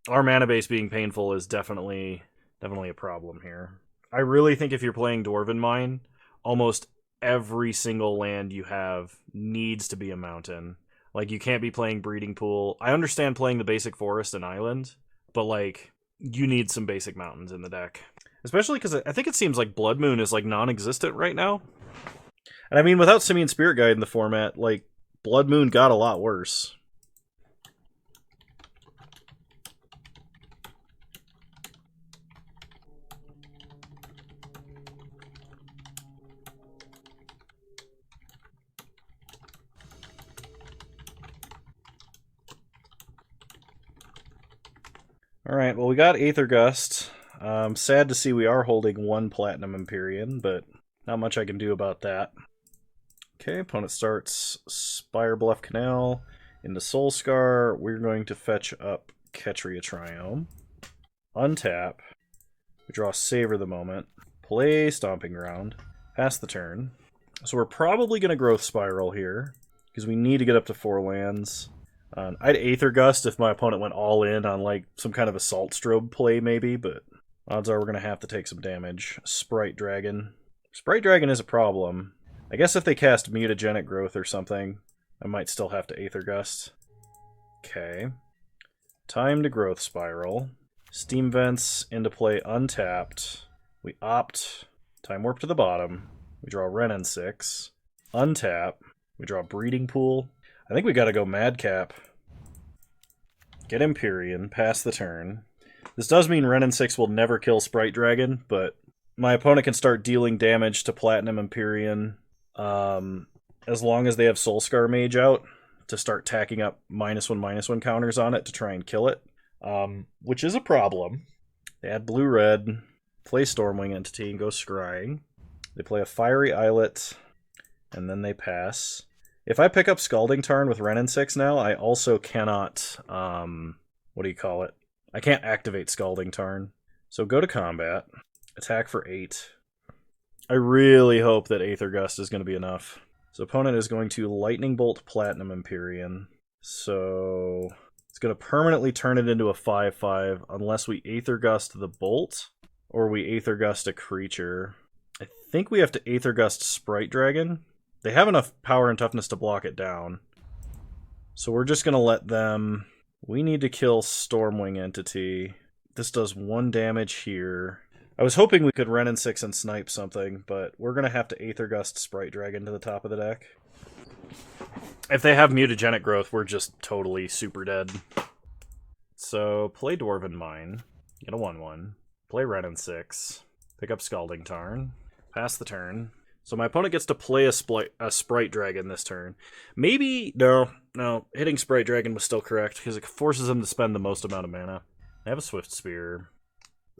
Our mana base being painful is definitely a problem here. I really think if you're playing Dwarven Mine, almost every single land you have needs to be a mountain. Like, you can't be playing Breeding Pool. I understand playing the basic forest and island, but, like, you need some basic mountains in the deck. Especially because I think it seems like Blood Moon is, like, non-existent right now. And I mean, without Simian Spirit Guide in the format, like, Blood Moon got a lot worse. Alright, well, we got Aether Gust. Sad to see we are holding 1 Platinum Empyrean, but not much I can do about that. Okay, opponent starts Spire Bluff Canal, Into Soulscar, we're going to fetch up Ketria Triome. Untap. We draw Savor the Moment. Play Stomping Ground. Pass the turn. So we're probably going to Growth Spiral here, because we need to get up to 4 lands. I'd Aether Gust if my opponent went all in on like some kind of Assault Strobe play maybe, but odds are we're going to have to take some damage. Sprite Dragon. Sprite Dragon is a problem. I guess if they cast Mutagenic Growth or something, I might still have to Aether Gust. Okay. Time to Growth Spiral. Steam Vents into play untapped. We opt Time Warp to the bottom. We draw Renin 6. Untap. We draw Breeding Pool. I think we gotta go Madcap. Get Empyrean. Pass the turn. This does mean Renin 6 will never kill Sprite Dragon, but my opponent can start dealing damage to Platinum Empyrean as long as they have Soulscar Mage out to start tacking up -1/-1 counters on it to try and kill it. Which is a problem. They add blue-red, play Stormwing Entity, and go Scrying. They play a Fiery Islet, and then they pass. If I pick up Scalding Tarn with Renin 6 now, I also cannot, what do you call it? I can't activate Scalding Tarn. So go to combat, attack for 8. I really hope that Aether Gust is going to be enough. So opponent is going to Lightning Bolt Platinum Empyrean. So it's going to permanently turn it into a 5/5 unless we Aether Gust the Bolt or we Aether Gust a creature. I think we have to Aether Gust Sprite Dragon. They have enough power and toughness to block it down. So we're just going to let them... We need to kill Stormwing Entity. This does 1 damage here. I was hoping we could Renin 6 and snipe something, but we're going to have to Aether Gust Sprite Dragon to the top of the deck. If they have Mutagenic Growth, we're just totally super dead. So, play Dwarven Mine. Get a 1/1. Play Renin 6. Pick up Scalding Tarn. Pass the turn. So my opponent gets to play a Sprite Dragon this turn. Maybe... No. Hitting Sprite Dragon was still correct, because it forces them to spend the most amount of mana. They have a Swift Spear.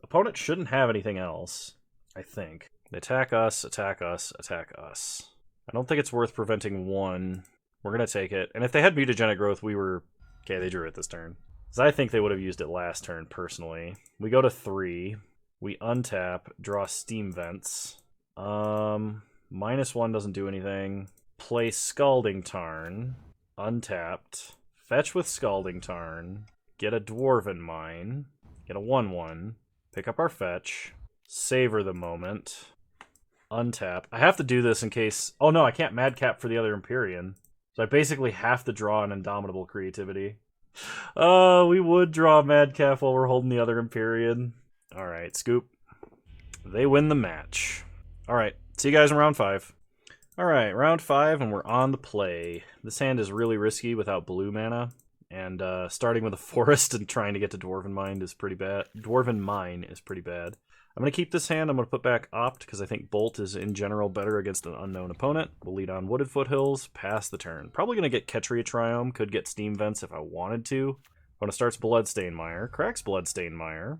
Opponent shouldn't have anything else, I think. They attack us, attack us, attack us. I don't think it's worth preventing 1. We're going to take it. And if they had Mutagenic Growth, we were... Okay, they drew it this turn. Because I think they would have used it last turn, personally. We go to 3. We untap, draw Steam Vents. -1 doesn't do anything. Play Scalding Tarn. Untapped. Fetch with Scalding Tarn. Get a Dwarven Mine. Get a 1/1. Pick up our fetch. Savor the Moment. Untap. I have to do this in case... Oh no, I can't Madcap for the other Empyrean. So I basically have to draw an Indomitable Creativity. We would draw Madcap while we're holding the other Empyrean. Alright, Scoop. They win the match. Alright, see you guys in round 5. Alright, round 5, and we're on the play. This hand is really risky without blue mana. And starting with a forest and trying to get to Dwarven Mine is pretty bad. Dwarven Mine is pretty bad. I'm going to keep this hand. I'm going to put back Opt, because I think Bolt is in general better against an unknown opponent. We'll lead on Wooded Foothills, pass the turn. Probably going to get Ketria Triome, could get Steam Vents if I wanted to. Opponent starts Bloodstained Mire, cracks Bloodstained Mire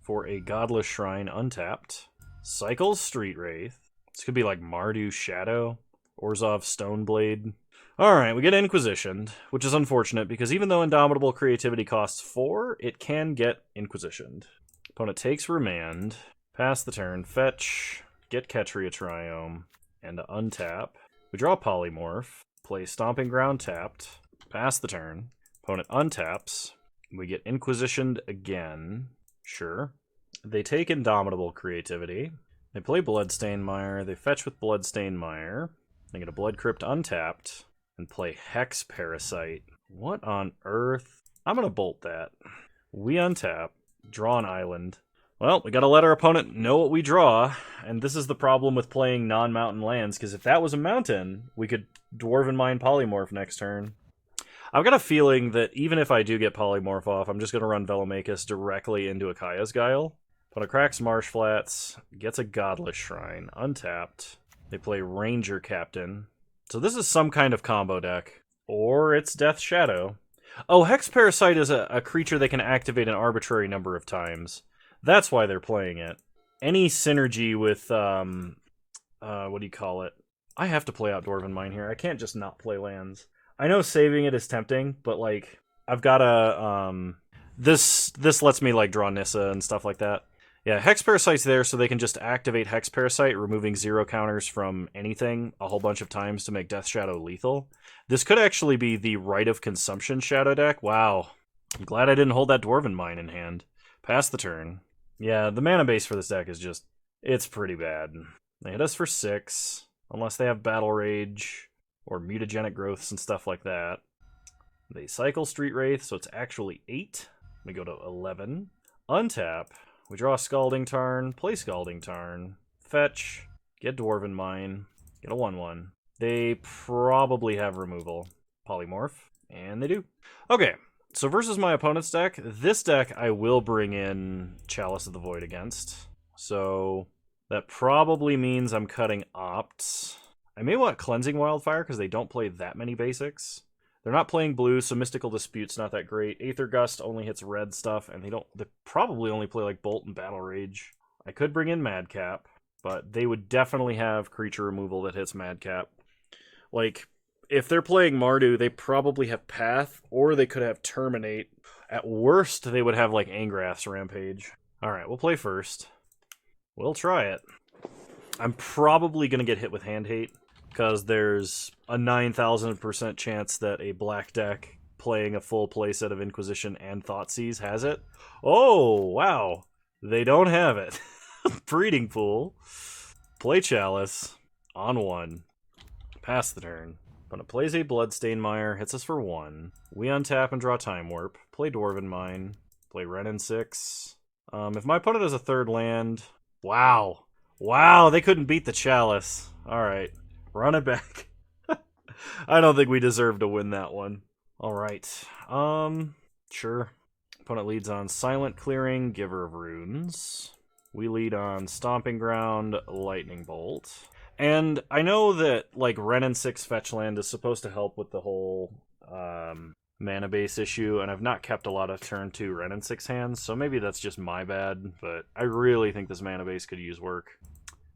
for a Godless Shrine untapped. Cycles Street Wraith. This could be like Mardu Shadow, Orzhov Stoneblade. Alright, we get Inquisitioned, which is unfortunate, because even though Indomitable Creativity costs 4, it can get Inquisitioned. Opponent takes Remand, pass the turn, fetch, get Ketria Triome, and untap. We draw Polymorph, play Stomping Ground tapped, pass the turn. Opponent untaps, we get Inquisitioned again. Sure. They take Indomitable Creativity. They play Bloodstained Mire, they fetch with Bloodstained Mire. They get a Blood Crypt untapped. And play Hex Parasite. What on earth? I'm going to bolt that. We untap, draw an island. Well, we got to let our opponent know what we draw, and this is the problem with playing non-mountain lands, because if that was a mountain, we could Dwarven Mine Polymorph next turn. I've got a feeling that even if I do get Polymorph off, I'm just going to run Velomachus directly into Akaya's Guile. Opponent cracks Marsh Flats, gets a Godless Shrine, untapped. They play Ranger Captain. So this is some kind of combo deck. Or it's Death Shadow. Oh, Hex Parasite is a creature they can activate an arbitrary number of times. That's why they're playing it. Any synergy with, what do you call it? I have to play out Dwarven Mine here. I can't just not play lands. I know saving it is tempting, but like I've got to this lets me like draw Nissa and stuff like that. Yeah, Hex Parasite's there so they can just activate Hex Parasite, removing 0 counters from anything a whole bunch of times to make Death Shadow lethal. This could actually be the Rite of Consumption Shadow deck. Wow. I'm glad I didn't hold that Dwarven Mine in hand. Pass the turn. Yeah, the mana base for this deck is just... it's pretty bad. They hit us for 6, unless they have Battle Rage or Mutagenic Growths and stuff like that. They cycle Street Wraith, so it's actually 8. We go to 11. Untap. We draw Scalding Tarn, play Scalding Tarn, fetch, get Dwarven Mine, get a 1/1. They probably have removal. Polymorph, and they do. Okay, so versus my opponent's deck, this deck I will bring in Chalice of the Void against. So that probably means I'm cutting Opts. I may want Cleansing Wildfire because they don't play that many basics. They're not playing blue, so Mystical Dispute's not that great. Aether Gust only hits red stuff, and they probably only play like Bolt and Battle Rage. I could bring in Madcap, but they would definitely have creature removal that hits Madcap. Like, if they're playing Mardu, they probably have Path, or they could have Terminate. At worst, they would have like Angrath's Rampage. Alright, we'll play first. We'll try it. I'm probably going to get hit with Hand Hate, because there's a 9,000% chance that a black deck playing a full playset of Inquisition and Thoughtseize has it. Oh, wow. They don't have it. Breeding Pool. Play Chalice. On 1. Pass the turn. Opponent plays a Bloodstained Mire, hits us for 1. We untap and draw Time Warp. Play Dwarven Mine. Play Renin 6. If my opponent has a 3rd land... Wow. Wow, they couldn't beat the Chalice. Alright. Run it back. I don't think we deserve to win that one. Alright. Sure. Opponent leads on Silent Clearing, Giver of Runes. We lead on Stomping Ground, Lightning Bolt. And I know that, like, Renin 6 fetch land is supposed to help with the whole mana base issue, and I've not kept a lot of turn 2 Renin 6 hands, so maybe that's just my bad, but I really think this mana base could use work.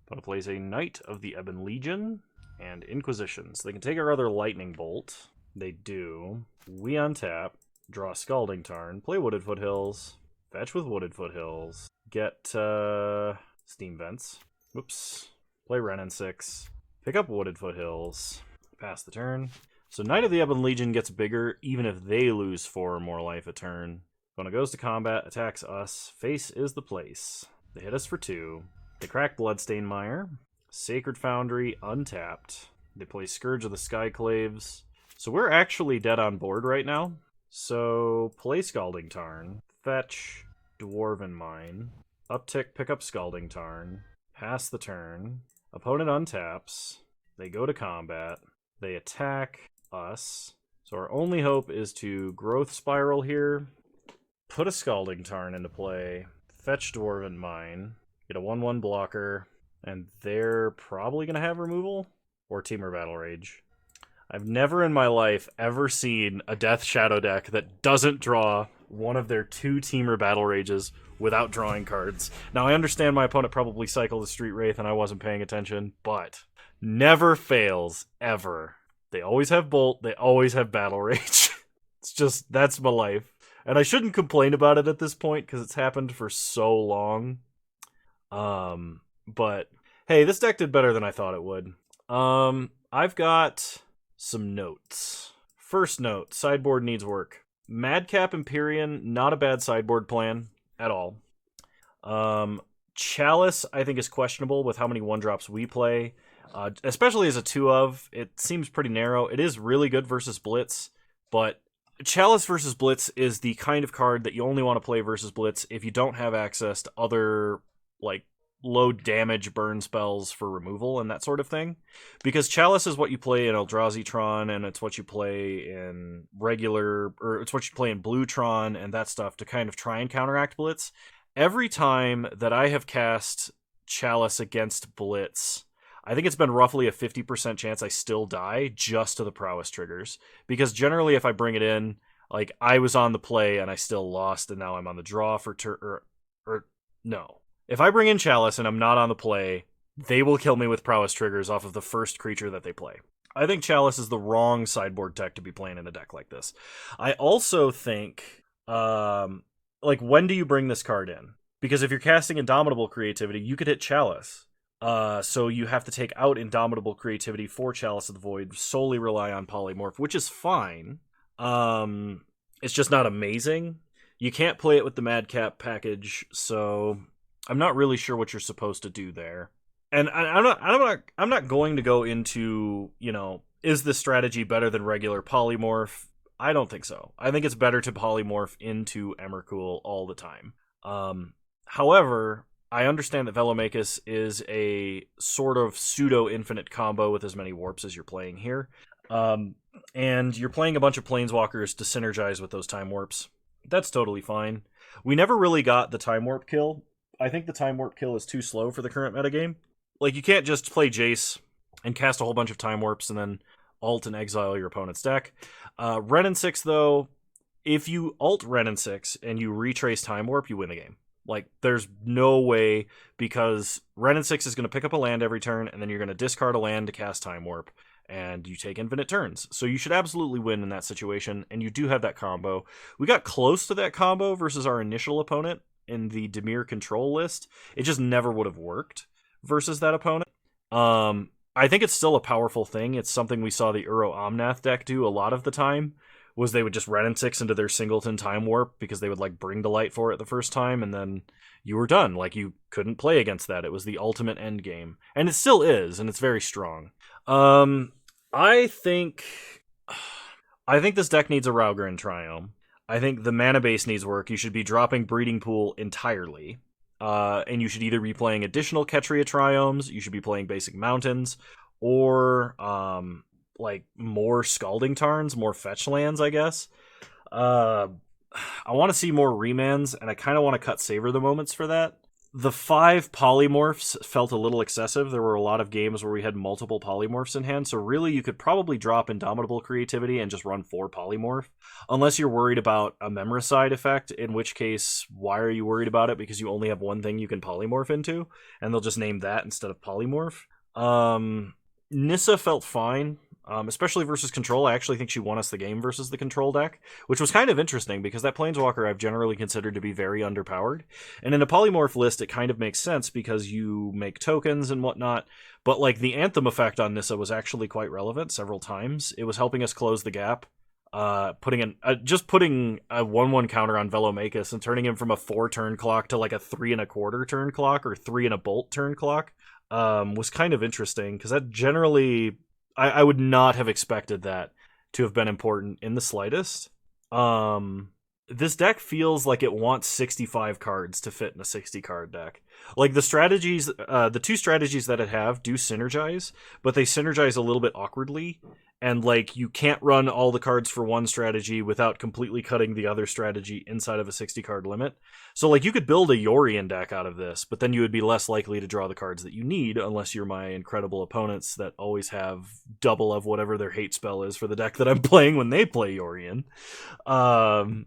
Opponent plays a Knight of the Ebon Legion and Inquisition. So they can take our other Lightning Bolt. They do. We untap, draw Scalding Tarn, play Wooded Foothills, fetch with Wooded Foothills, get Steam Vents. Whoops. Play Renin 6, pick up Wooded Foothills, pass the turn. So Knight of the Ebon Legion gets bigger even if they lose 4 or more life a turn. Opponent goes to combat, attacks us. Face is the place. They hit us for 2. They crack Bloodstained Mire. Sacred Foundry, untapped. They play Scourge of the Skyclaves. So we're actually dead on board right now. So play Scalding Tarn. Fetch. Dwarven Mine. Uptick, pick up Scalding Tarn. Pass the turn. Opponent untaps. They go to combat. They attack us. So our only hope is to Growth Spiral here. Put a Scalding Tarn into play. Fetch Dwarven Mine. Get a 1/1 blocker. And they're probably going to have removal or Temur Battle Rage. I've never in my life ever seen a Death Shadow deck that doesn't draw one of their 2 Temur Battle Rages without drawing cards. Now, I understand my opponent probably cycled the Street Wraith and I wasn't paying attention, but never fails, ever. They always have Bolt, they always have Battle Rage. It's just, that's my life. And I shouldn't complain about it at this point because it's happened for so long. But hey, this deck did better than I thought it would. I've got some notes. First note, sideboard needs work. Madcap Empyrean, not a bad sideboard plan at all. Chalice, I think, is questionable with how many 1-drops we play. Especially as a 2-of, it seems pretty narrow. It is really good versus Blitz, but Chalice versus Blitz is the kind of card that you only want to play versus Blitz if you don't have access to other, like, low damage burn spells for removal and that sort of thing. Because Chalice is what you play in Eldrazi-tron, and it's what you play in regular, or it's what you play in Blue-tron and that stuff to kind of try and counteract Blitz. Every time that I have cast Chalice against Blitz, I think it's been roughly a 50% chance I still die just to the prowess triggers. Because generally if I bring it in, like, I was on the play and I still lost and now I'm on the draw for no. If I bring in Chalice and I'm not on the play, they will kill me with prowess triggers off of the first creature that they play. I think Chalice is the wrong sideboard tech to be playing in a deck like this. I also think, like, when do you bring this card in? Because if you're casting Indomitable Creativity, you could hit Chalice. So you have to take out Indomitable Creativity for Chalice of the Void, solely rely on Polymorph, which is fine. It's just not amazing. You can't play it with the Madcap package, so I'm not really sure what you're supposed to do there. And I'm not going to go into, is this strategy better than regular polymorph? I don't think so. I think it's better to polymorph into Emrakul all the time. However, I understand that Velomachus is a sort of pseudo-infinite combo with as many warps as you're playing here. And you're playing a bunch of Planeswalkers to synergize with those time warps. That's totally fine. We never really got the time warp kill. I think the time warp kill is too slow for the current metagame. Like, you can't just play Jace and cast a whole bunch of time warps and then alt and exile your opponent's deck. Ren and 6, though, if you alt Ren and 6 and you retrace time warp, you win the game. Like, there's no way, because Ren and 6 is going to pick up a land every turn, and then you're going to discard a land to cast time warp, and you take infinite turns. So you should absolutely win in that situation, and you do have that combo. We got close to that combo versus our initial opponent in the Dimir control list. It just never would have worked versus that opponent. I think it's still a powerful thing. It's something we saw the Uro Omnath deck do a lot of the time, was they would just Ren and 6 into their singleton time warp because they would like bring to light for it the first time, and then you were done. Like, you couldn't play against that. It was the ultimate end game. And it still is, and it's very strong. I think this deck needs a Raugrin Triome. I think the mana base needs work. You should be dropping Breeding Pool entirely. And you should either be playing additional Ketria Triomes, you should be playing basic Mountains, or like more Scalding Tarns, more fetch lands, I guess. I want to see more remands, and I kind of want to cut Savor the Moments for that. The 5 polymorphs felt a little excessive. There were a lot of games where we had multiple polymorphs in hand, so really you could probably drop Indomitable Creativity and just run 4 polymorph. Unless you're worried about a Memoricide effect, in which case, why are you worried about it? Because you only have one thing you can polymorph into, and they'll just name that instead of polymorph. Nissa felt fine. Especially versus Control. I actually think she won us the game versus the Control deck, which was kind of interesting because that Planeswalker I've generally considered to be very underpowered. And in a polymorph list, it kind of makes sense because you make tokens and whatnot. But like, the Anthem effect on Nissa was actually quite relevant several times. It was helping us close the gap. Putting a 1/1 counter on Velomachus and turning him from a 4 turn clock to like a 3 1/4 turn clock or 3 and a bolt turn clock was kind of interesting because that generally, I would not have expected that to have been important in the slightest. This deck feels like it wants 65 cards to fit in a 60 card deck. Like, the strategies, the 2 strategies that it have do synergize, but they synergize a little bit awkwardly. And like, you can't run all the cards for one strategy without completely cutting the other strategy inside of a 60 card limit. So like, you could build a Yorion deck out of this, but then you would be less likely to draw the cards that you need unless you're my incredible opponents that always have double of whatever their hate spell is for the deck that I'm playing when they play Yorion.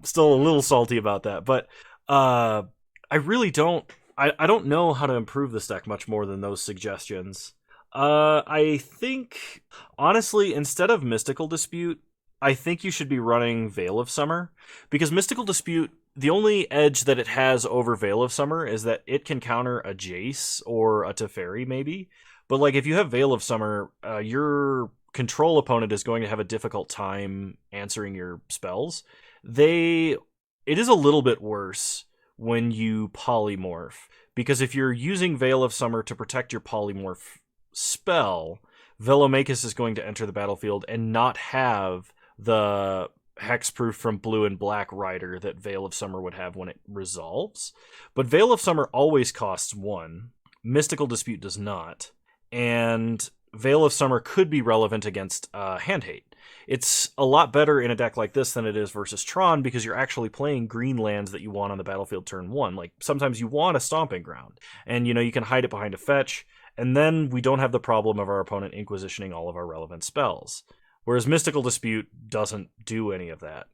Still a little salty about that, but I really don't I don't know how to improve this deck much more than those suggestions. I think, honestly, instead of Mystical Dispute, I think you should be running Veil of Summer, because Mystical Dispute, the only edge that it has over Veil of Summer is that it can counter a Jace or a Teferi, maybe. But like, if you have Veil of Summer, your control opponent is going to have a difficult time answering your spells. It is a little bit worse when you polymorph, because if you're using Veil of Summer to protect your polymorph spell, Velomachus is going to enter the battlefield and not have the hexproof from Blue and Black Rider that Veil of Summer would have when it resolves. But Veil of Summer always costs 1. Mystical Dispute does not. And Veil of Summer could be relevant against Hand Hate. It's a lot better in a deck like this than it is versus Tron, because you're actually playing green lands that you want on the battlefield turn 1. Like, sometimes you want a Stomping Ground, and you can hide it behind a fetch, and then we don't have the problem of our opponent inquisitioning all of our relevant spells. Whereas Mystical Dispute doesn't do any of that.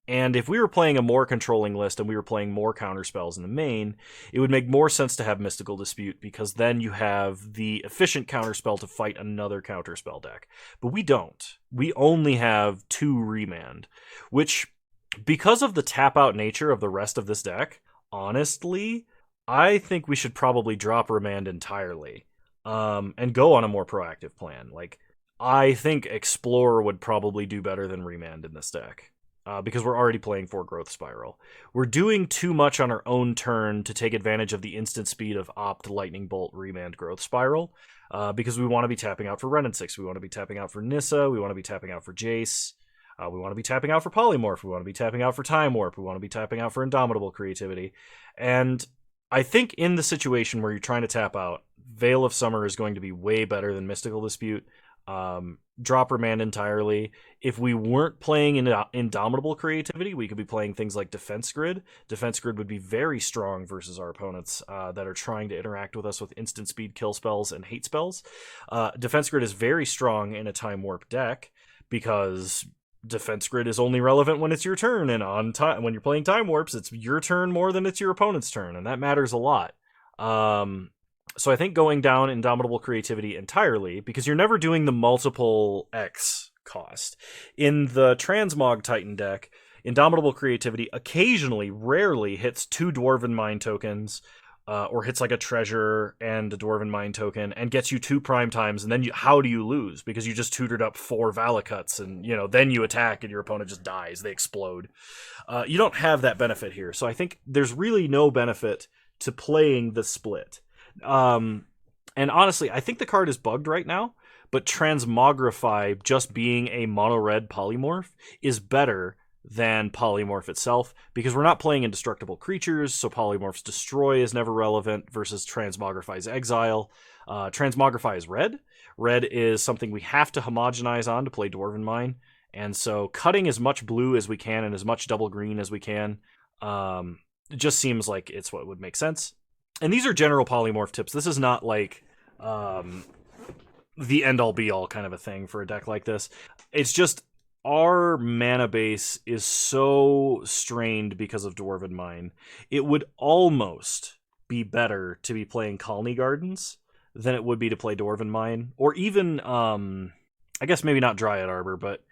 And if we were playing a more controlling list and we were playing more counterspells in the main, it would make more sense to have Mystical Dispute, because then you have the efficient counterspell to fight another counterspell deck. But we don't. We only have 2 Remand, which, because of the tap-out nature of the rest of this deck, honestly, I think we should probably drop Remand entirely, and go on a more proactive plan. Like, I think Explore would probably do better than Remand in this deck. Because we're already playing for Growth Spiral. We're doing too much on our own turn to take advantage of the instant speed of Opt, Lightning Bolt, Remand, Growth Spiral, because we want to be tapping out for Ren and 6, we want to be tapping out for Nissa, we want to be tapping out for Jace, we want to be tapping out for Polymorph, we want to be tapping out for Time Warp, we want to be tapping out for Indomitable Creativity. And I think in the situation where you're trying to tap out, Veil of Summer is going to be way better than Mystical Dispute. Drop Remand entirely. If we weren't playing in Indomitable Creativity, we could be playing things like Defense Grid. Defense Grid would be very strong versus our opponents that are trying to interact with us with instant speed kill spells and hate spells. Defense Grid is very strong in a Time Warp deck because Defense Grid is only relevant when it's your turn, and on time when you're playing Time Warps, it's your turn more than it's your opponent's turn, and that matters a lot. So I think going down Indomitable Creativity entirely, because you're never doing the multiple X cost. In the Transmog Titan deck, Indomitable Creativity occasionally, rarely, hits 2 Dwarven Mind tokens, or hits like a treasure and a Dwarven Mind token, and gets you 2 prime times, and then how do you lose? Because you just tutored up 4 Valakuts, and then you attack and your opponent just dies, they explode. You don't have that benefit here, so I think there's really no benefit to playing the split. And honestly, I think the card is bugged right now, but Transmogrify just being a mono-red polymorph is better than polymorph itself, because we're not playing indestructible creatures, so polymorph's destroy is never relevant versus Transmogrify's exile. Transmogrify is red. Red is something we have to homogenize on to play Dwarven Mine, and so cutting as much blue as we can and as much double green as we can it just seems like it's what would make sense. And these are general polymorph tips. This is not like the end-all be-all kind of a thing for a deck like this. It's just our mana base is so strained because of Dwarven Mine. It would almost be better to be playing Colony Gardens than it would be to play Dwarven Mine. Or even, I guess maybe not Dryad Arbor, but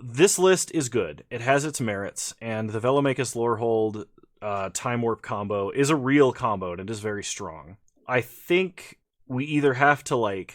this list is good. It has its merits, and the Velomachus Lorehold Time Warp combo is a real combo, and it is very strong. I think we either have to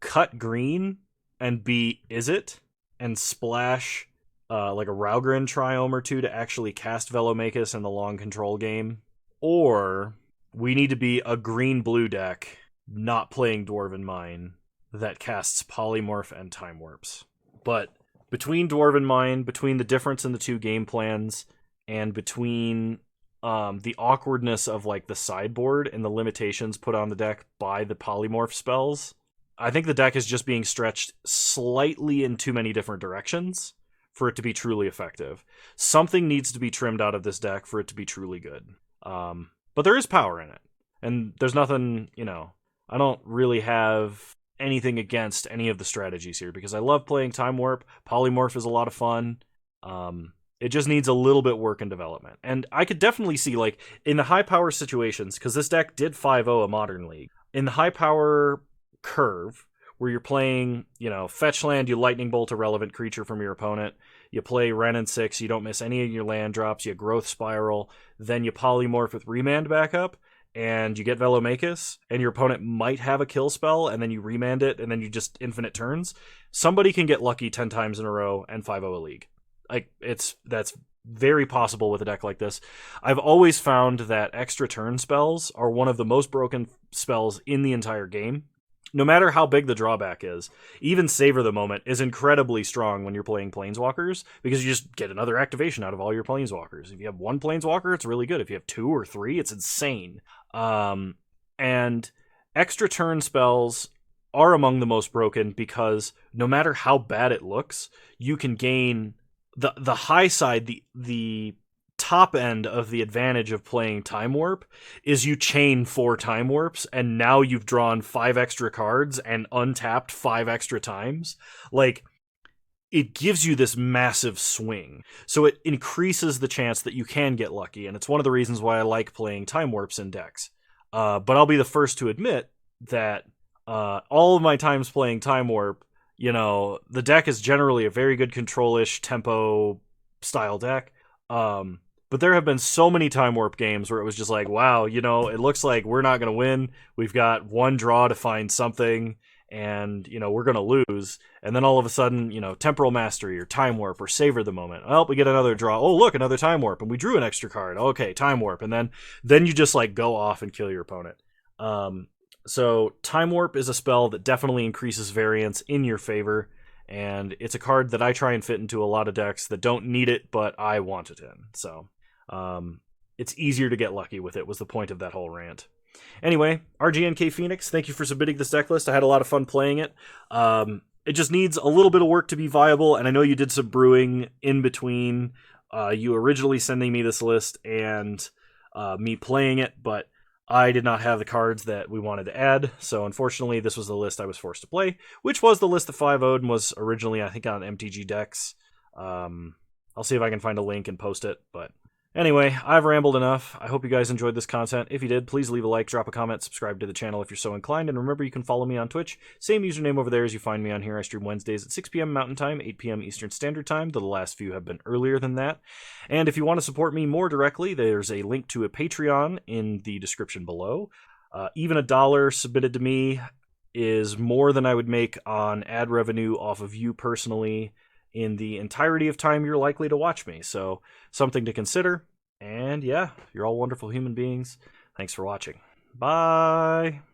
cut green and be Izzet and splash like a Raugrin Triome or 2 to actually cast Velomachus in the long control game, or we need to be a green-blue deck not playing Dwarven Mine that casts Polymorph and Time Warps. But between Dwarven Mine, between the difference in the 2 game plans, and between the awkwardness of the sideboard and the limitations put on the deck by the polymorph spells, I think the deck is just being stretched slightly in too many different directions for it to be truly effective. Something needs to be trimmed out of this deck for it to be truly good. But there is power in it, and there's nothing, I don't really have anything against any of the strategies here, because I love playing Time Warp. Polymorph is a lot of fun. It just needs a little bit work and development. And I could definitely see, in the high power situations, because this deck did 5-0 a Modern League, in the high power curve, where you're playing, fetch land, you lightning bolt a relevant creature from your opponent, you play Ren and 6, you don't miss any of your land drops, you growth spiral, then you polymorph with Remand backup, and you get Velomachus, and your opponent might have a kill spell, and then you remand it, and then you just infinite turns. Somebody can get lucky 10 times in a row and 5-0 a league. That's very possible with a deck like this. I've always found that extra turn spells are one of the most broken spells in the entire game. No matter how big the drawback is, even Savor the Moment is incredibly strong when you're playing Planeswalkers, because you just get another activation out of all your Planeswalkers. If you have 1 Planeswalker, it's really good. If you have 2 or 3, it's insane. And extra turn spells are among the most broken, because no matter how bad it looks, you can gain the high side, the top end of the advantage of playing Time Warp is you chain 4 Time Warps, and now you've drawn 5 extra cards and untapped 5 extra times. it gives you this massive swing. So it increases the chance that you can get lucky, and it's one of the reasons why I like playing Time Warps in decks. But I'll be the first to admit that all of my times playing Time Warp, the deck is generally a very good control-ish tempo style deck. But there have been so many Time Warp games where it was just like, wow, it looks like we're not going to win. We've got one draw to find something, and, we're going to lose. And then all of a sudden, Temporal Mastery or Time Warp or Savor the Moment. Well, we get another draw. Oh, look, another Time Warp. And we drew an extra card. Okay, Time Warp. And then you just, go off and kill your opponent. So Time Warp is a spell that definitely increases variance in your favor. And it's a card that I try and fit into a lot of decks that don't need it, but I want it in. So it's easier to get lucky with it, was the point of that whole rant. Anyway, RGNK Phoenix, thank you for submitting this deck list. I had a lot of fun playing it. It just needs a little bit of work to be viable, and I know you did some brewing in between you originally sending me this list and me playing it, but I did not have the cards that we wanted to add, so unfortunately this was the list I was forced to play, which was the list that 5-0'd and was originally, I think, on MTG Decks. I'll see if I can find a link and post it, but anyway, I've rambled enough. I hope you guys enjoyed this content. If you did, please leave a like, drop a comment, subscribe to the channel if you're so inclined, and remember you can follow me on Twitch. Same username over there as you find me on here. I stream Wednesdays at 6 p.m. Mountain Time, 8 p.m. Eastern Standard Time, though the last few have been earlier than that. And if you want to support me more directly, there's a link to a Patreon in the description below. Even $1 submitted to me is more than I would make on ad revenue off of you personally in the entirety of time you're likely to watch me. So something to consider. And yeah, you're all wonderful human beings. Thanks for watching. Bye.